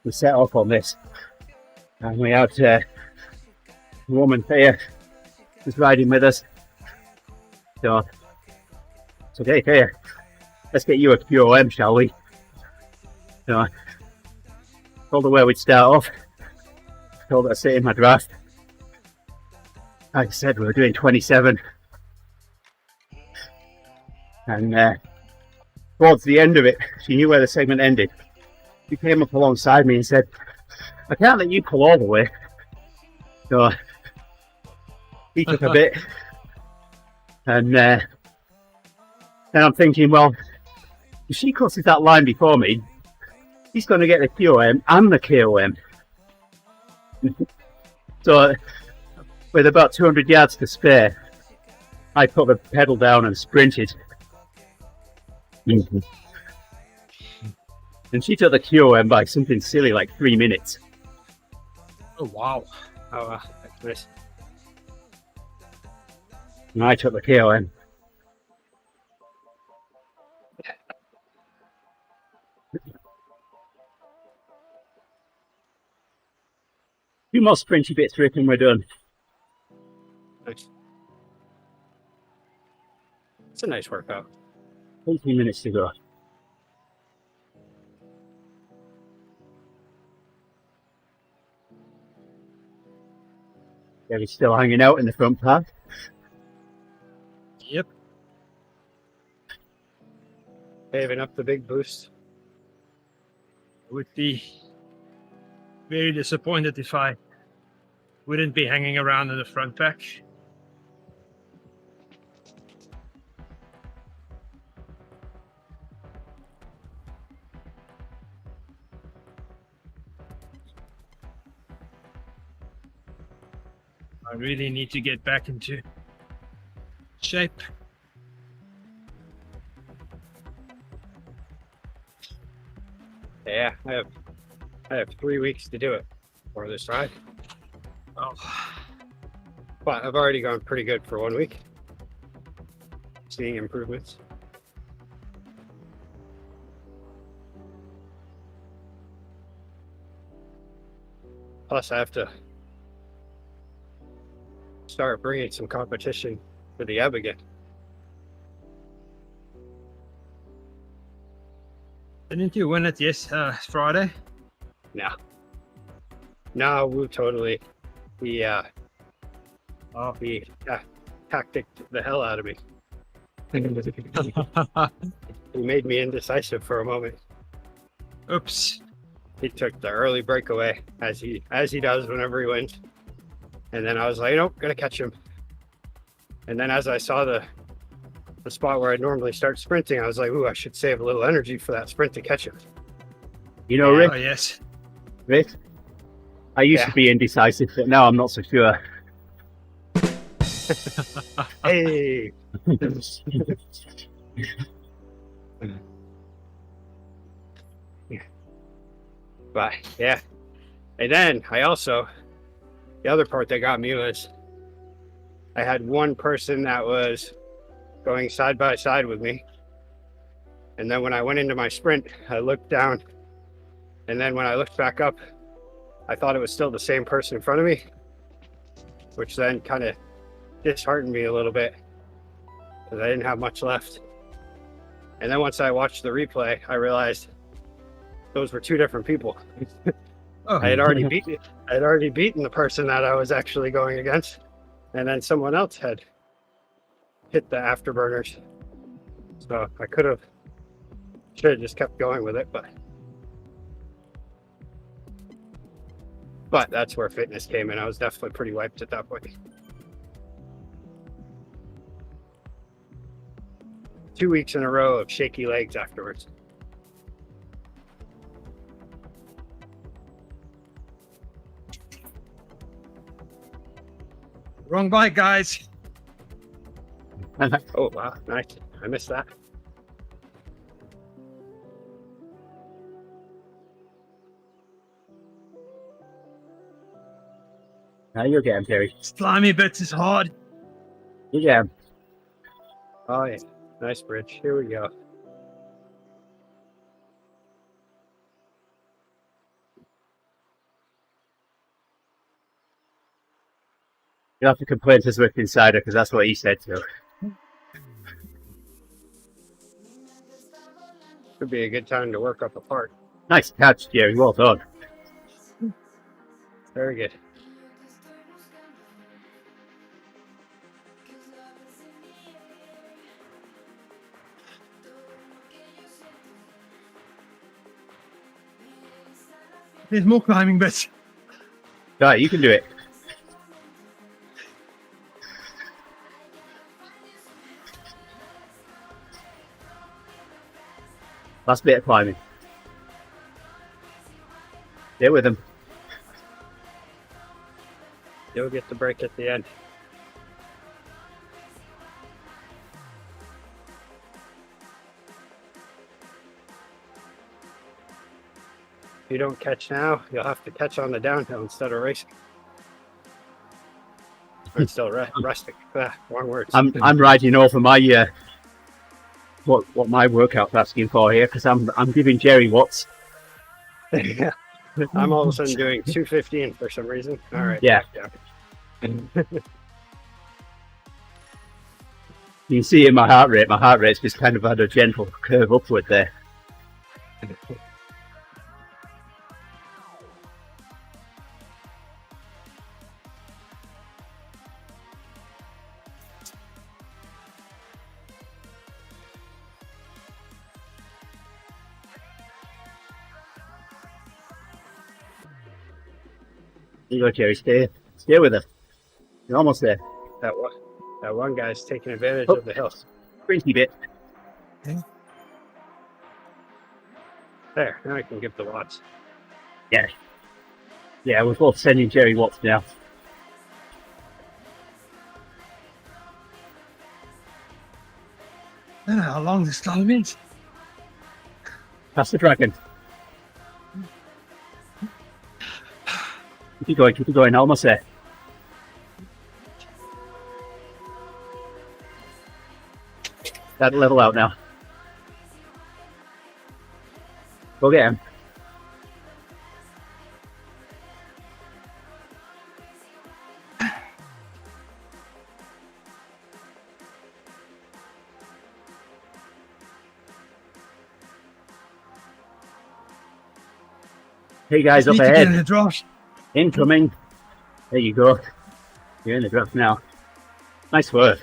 we set off on this, and we had a woman here who's riding with us. So it's okay, here, let's get you a QOM, shall we? So I told her where we'd start off. Told her to sit in my draft. Like I said, we were doing 27. And towards the end of it, she knew where the segment ended. She came up alongside me and said, I can't let you pull all the way. So he took a bit. And then I'm thinking, well, if she crosses that line before me, he's going to get the QOM and the KOM. So with about 200 yards to spare, I put the pedal down and sprinted. And she took the QOM by something silly like 3 minutes. Oh, wow. Oh, that's nice. And I took the KOM. Two more sprinty bits, Rick, and we're done. Nice. It's a nice workout. 18 minutes to go. Yeah, he's still hanging out in the front path. Yep. Paving up the big boost. Would be. very disappointed if I wouldn't be hanging around in the front pack. I really need to get back into shape. Yeah, I have 3 weeks to do it for this ride. Oh, But I've already gone pretty good for 1 week. Seeing improvements. Plus, I have to start bringing some competition for the ebb again. didn't you win it Friday? No, Woo totally. He tacticked the hell out of me. He made me indecisive for a moment. Oops. He took the early breakaway as he does whenever he wins. And then I was like, nope, gonna catch him. And then as I saw the spot where I normally start sprinting, I was like, ooh, I should save a little energy for that sprint to catch him. You know, Oh, Rick, yes. I used to be indecisive, but now I'm not so sure. Hey. But yeah. And then the other part that got me was I had one person that was going side by side with me. And then when I went into my sprint, I looked down. And then when I looked back up, I thought it was still the same person in front of me, which then kind of disheartened me a little bit because I didn't have much left. And then once I watched the replay, I realized those were two different people. Oh, I had already beaten the person that I was actually going against, and then someone else had hit the afterburners. So I should have just kept going with it, but that's where fitness came in. I was definitely pretty wiped at that point. 2 weeks in a row of shaky legs afterwards. wrong bike, guys. Oh, wow, nice. I missed that. Now you're getting, Gerrie. Slimy bits is hard. You're getting. Oh, yeah. Nice bridge. Here we go. You'll have to complain to Swift Insider because that's what he said to. Could be a good time to work up a part. Nice catch, Gerrie. Well done. Very good. There's more climbing bits. Right, you can do it. Last bit of climbing. Stay with him. You'll get the break at the end. If you don't catch now, you'll have to catch on the downhill instead of racing. Or still resting. Wrong words. I'm riding over my what my workout's asking for here because I'm giving Gerrie watts. Yeah. I'm all of a sudden doing 215 for some reason. All right. Yeah. You can see in my heart rate's just kind of had a gentle curve upward there. You go, Gerrie. Stay with her. You're almost there. That one guy's taking advantage Oh. of the hill. Crazy bit. There, now I can give the watts. Yeah. Yeah, we're both sending Gerrie watts now. I don't know how long this time is. Pass the dragon. Keep going, almost there. That'll level out now. Go get him. Hey guys, up ahead. In the draft. Incoming. There you go. You're in the draft now. Nice work.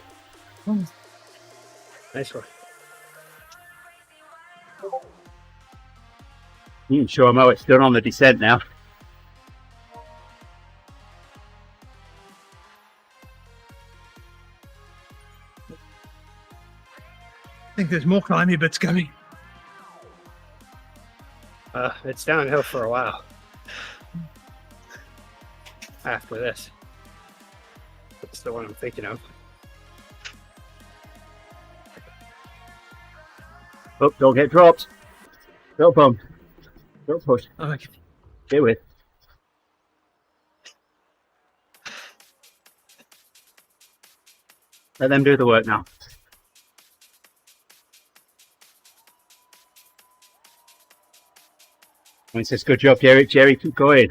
Nice one. You can show them how it's done on the descent now. I think there's more climbing bits coming. It's downhill for a while. After this. That's the one I'm thinking of. Oh, don't get dropped. Don't bump. Don't push. Okay. Stay with. Let them do the work now. He says, good job, Gerrie. Gerrie, keep going.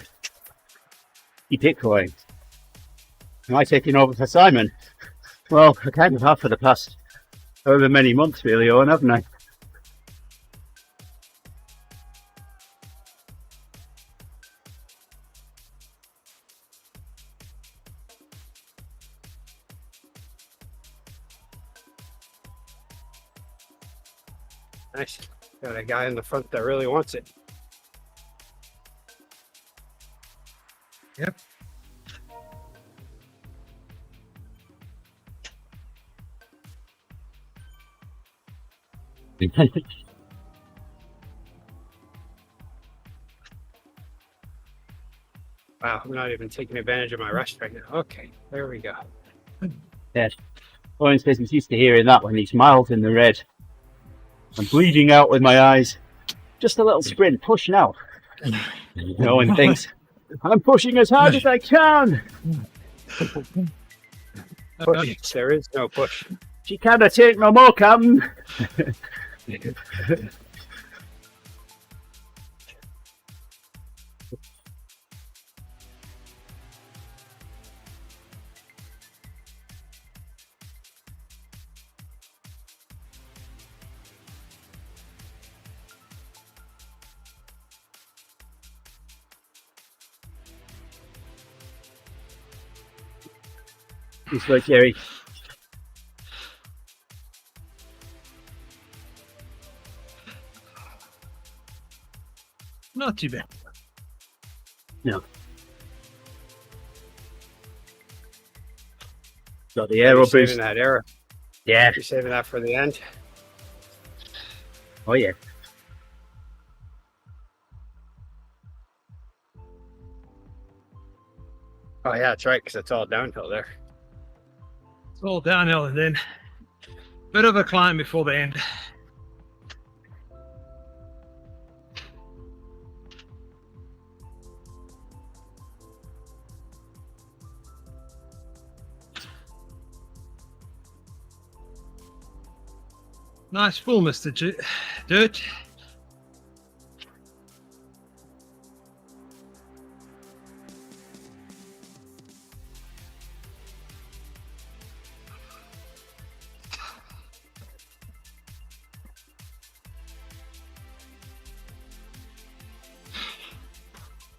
Keep it going. Am I taking over for Simon? Well, I kind of have for the past however many months, really, Owen, haven't I? Nice. Got a guy in the front that really wants it. Yep. Wow, I'm not even taking advantage of my rest right now. Okay, there we go. Yes. Owen says he's used to hearing that when he's miles in the red. I'm bleeding out with my eyes. Just a little sprint, push now. Owen thinks, I'm pushing as hard as I can. Push. There is no push. She cannot take no more, Captain. This way, Gerrie. Not too bad. No. Got the aero You're saving boost. that arrow. Yeah. You're saving that for the end. Oh, yeah. Oh yeah, that's right, because it's all downhill there. It's all downhill and then bit of a climb before the end. Nice full, Mr. Dirt.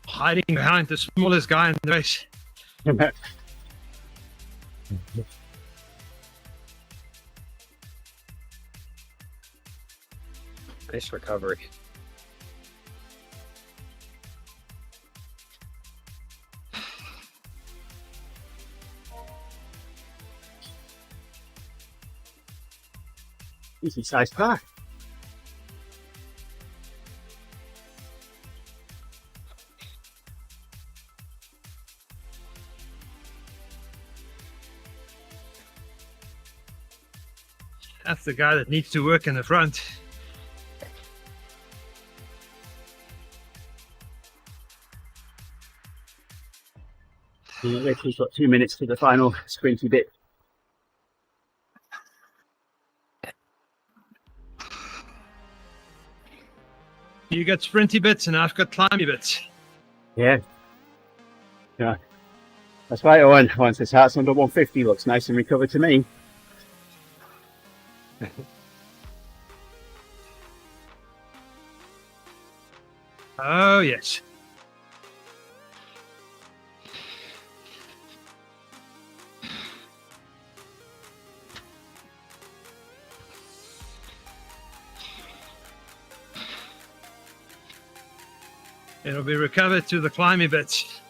Hiding behind the smallest guy in the race. Nice recovery. Easy size car. That's the guy that needs to work in the front. We've got 2 minutes to the final sprinty bit. You got sprinty bits and I've got climby bits. Yeah. Yeah. That's right, Owen. Once this heart's under 150 looks nice and recovered to me. Oh, yes. It'll be recovered to the climby bits.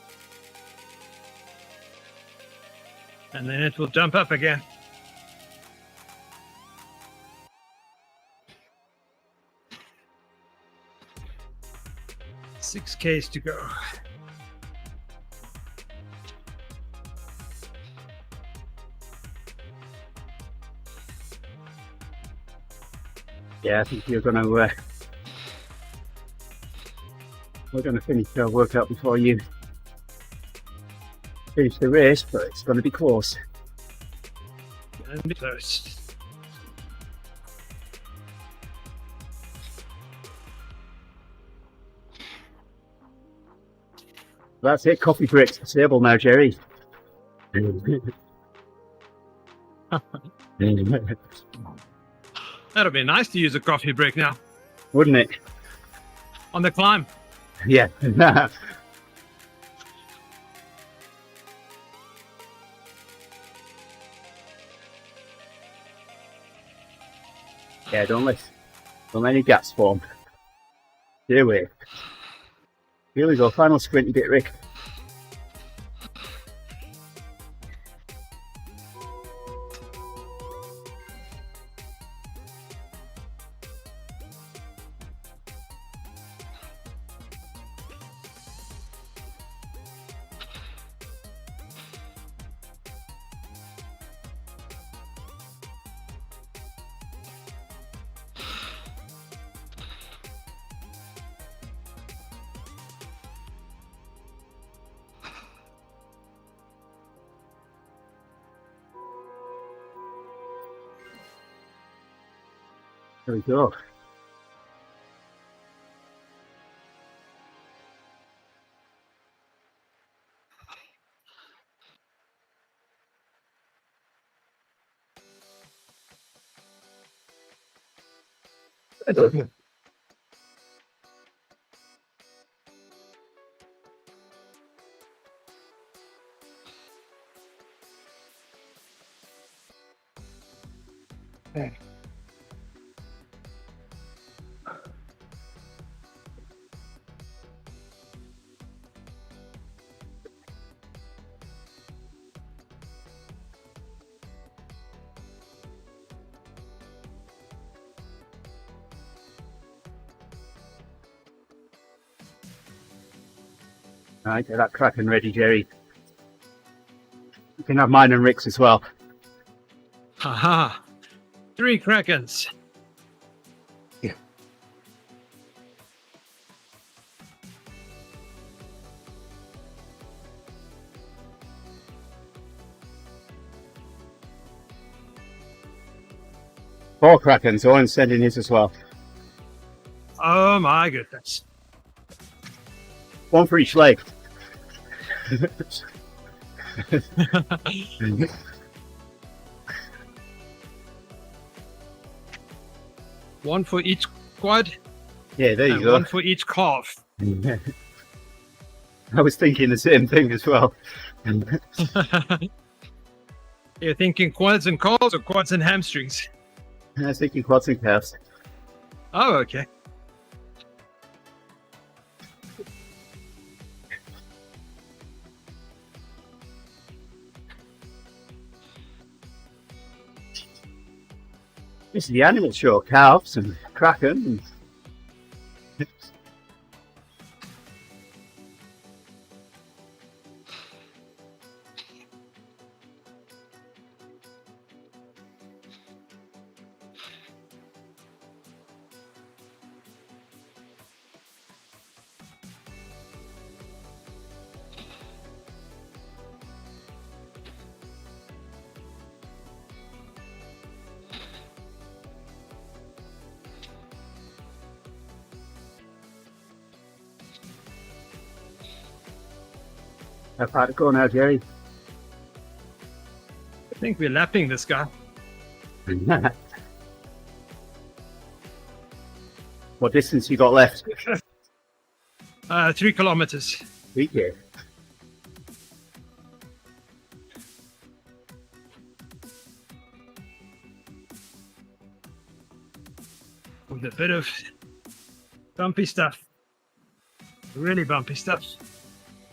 And then it will jump up again. Six Ks to go. Yeah, I think you're going to we're going to finish our workout before you finish the race, but it's going to be close. And be close. That's it. Coffee break's disabled now, Gerrie. That'll be nice to use a coffee break now. Wouldn't it? On the climb. Yeah. Yeah, don't let any gaps form. Here we go. Final sprinty bit, Rick. There we go. Right, get that cracking ready, Gerrie. You can have mine and Rick's as well. Haha. 3 Krakens. Yeah. Four Krakens, Owen's sending his as well. Oh my goodness. One for each leg. One for each quad Yeah, there you and go. one for each calf. I was thinking the same thing as well. You're thinking quads and calves or quads and hamstrings? I was thinking quads and calves. Oh, okay. This is the animal show, calves and kraken. And... How far to go now, Gerrie? I think we're lapping this guy. What distance you got left? 3 kilometers. 3K. With a bit of bumpy stuff. Really bumpy stuff.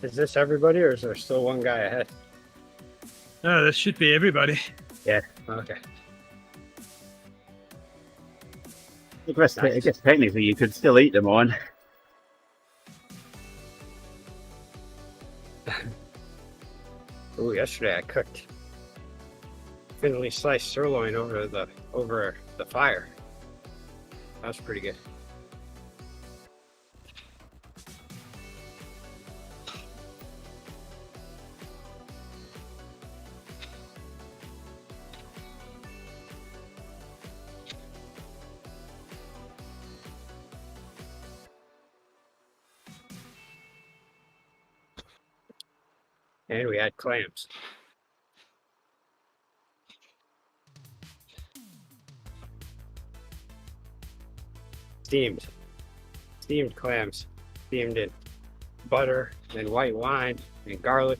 Is this everybody, or is there still one guy ahead? No, this should be everybody. Yeah. Okay. I guess technically you could still eat them on. Oh, yesterday I cooked thinly sliced sirloin over the fire. That was pretty good. And we had clams. Steamed clams, steamed in butter and white wine and garlic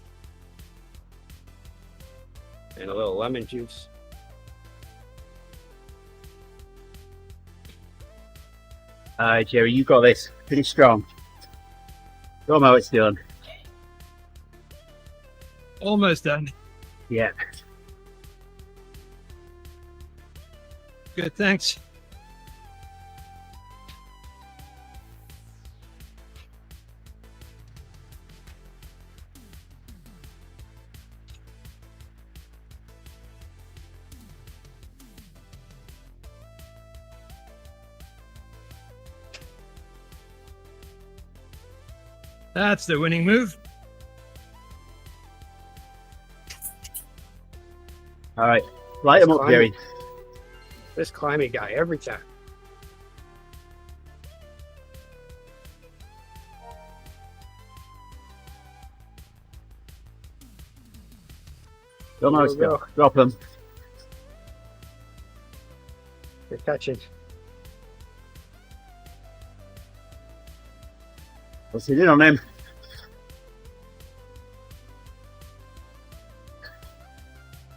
and a little lemon juice. Gerrie, you got this. Pretty strong. Show 'em how it's done. Almost done. Yeah. Good, thanks. That's the winning move. All right. Light them up, Gerrie. This climbing guy every time. Don't know There we go. Drop them. You're catching. Let's sit in on him.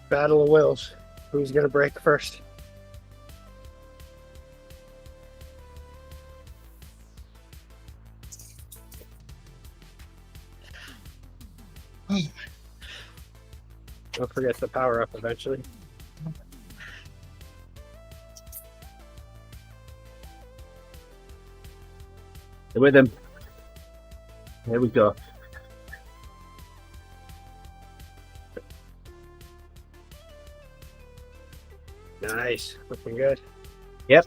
Battle of wills. Who's gonna break first? Don't forget the power up eventually. They're with him. There we go. Nice. Looking good. Yep.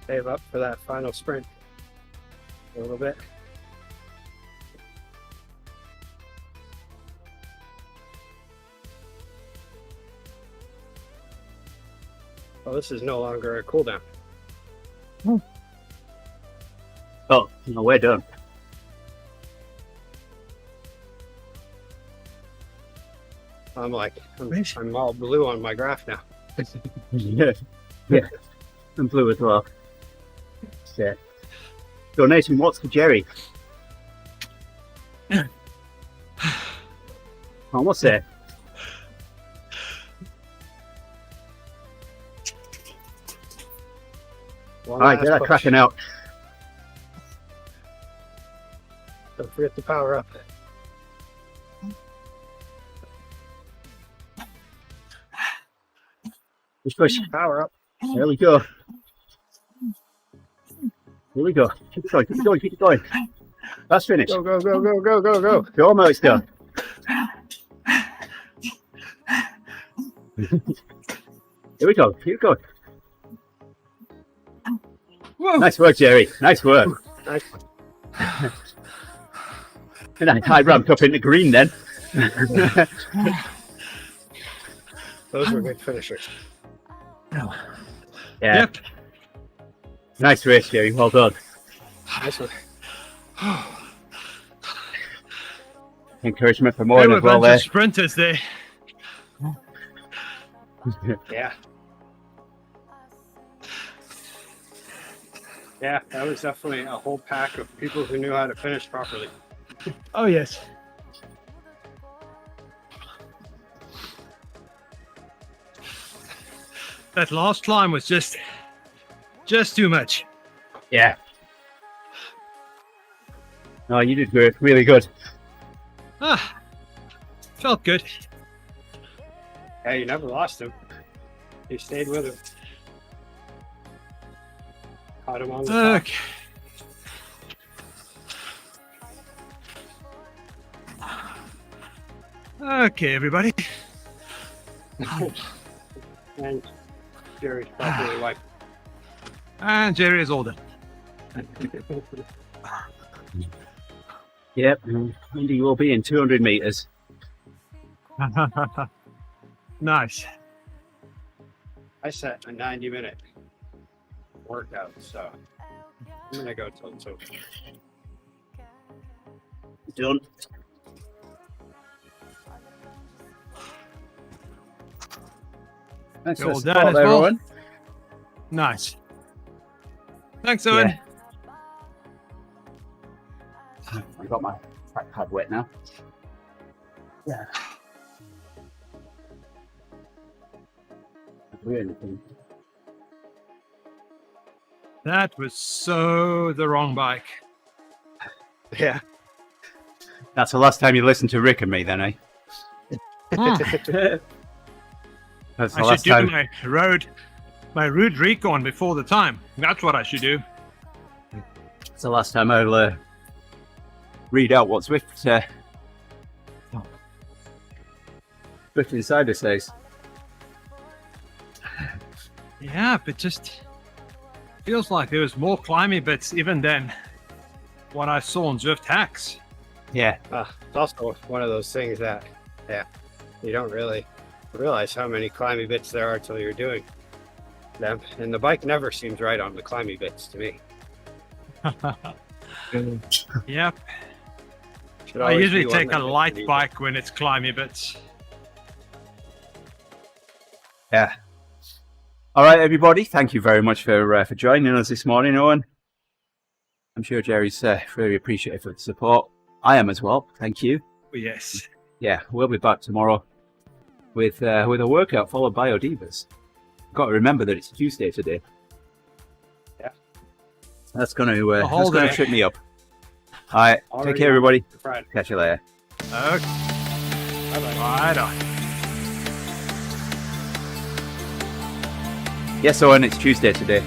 Save up for that final sprint a little bit. Well, this is no longer a cooldown. Oh, no, we're done. I'm all blue on my graph now. Yeah. Yeah. And blue as well. Yeah. Donation, what's for Gerrie? Almost there. One All right, last get that push. cracking out. Don't forget to power up. Push. Power up. There we go. Here we go. Keep it going, keep it going, keep it going. That's finished. Go, go, go, go, go, go, go. You're almost done. Here we go, keep going. Whoa. Nice work, Gerrie. Nice work. Nice. And I ramped up into green then. Those were good finishers. Yeah. Yep. Nice race, Gerrie. Well done. Nice one. Encouragement for more There were as a well bunch there. of sprinters there. Yeah. Yeah, that was definitely a whole pack of people who knew how to finish properly. Oh, yes. That last climb was just too much. Yeah. No, you did good. Really good. Ah, felt good. Yeah, you never lost him. You stayed with him. Caught him on the top. Okay. Okay, everybody. And Gerrie's properly wiped. And Gerrie is all done. Yep. Indy will be in 200 meters. Nice. I set a 90-minute workout, so I'm gonna go till 2. Done. Thanks You're for all the done support as there, well? Owen. Nice. Thanks, Owen. Yeah. I got my track pad wet now. Yeah. Anything. That was so the wrong bike. Yeah. That's the last time you listened to Rick and me, then, eh? Hmm. That's the I should last do time. my route recon before the time. That's what I should do. It's the last time I'll read out what Swift Insider says. Yeah, but just feels like there was more climby bits even than what I saw on Zwift Hacks. Yeah. It's also one of those things that, yeah, you don't really realize how many climby bits there are till you're doing them. And the bike never seems right on the climby bits to me. Yep. Should I always usually be one take a that light gets bike when it's climby bits. Yeah. All right, everybody. Thank you very much for joining us this morning, Owen. I'm sure Gerrie's very appreciative of the support. I am as well. Thank you. Yes. Yeah, we'll be back tomorrow with a workout followed by Odivas. Got to remember that it's Tuesday today. Yeah. That's going The whole to day. trip me up. All right. Take Already care, everybody. to Friday. Catch you later. Okay. Bye-bye. Right on. Yes, Owen, it's Tuesday today.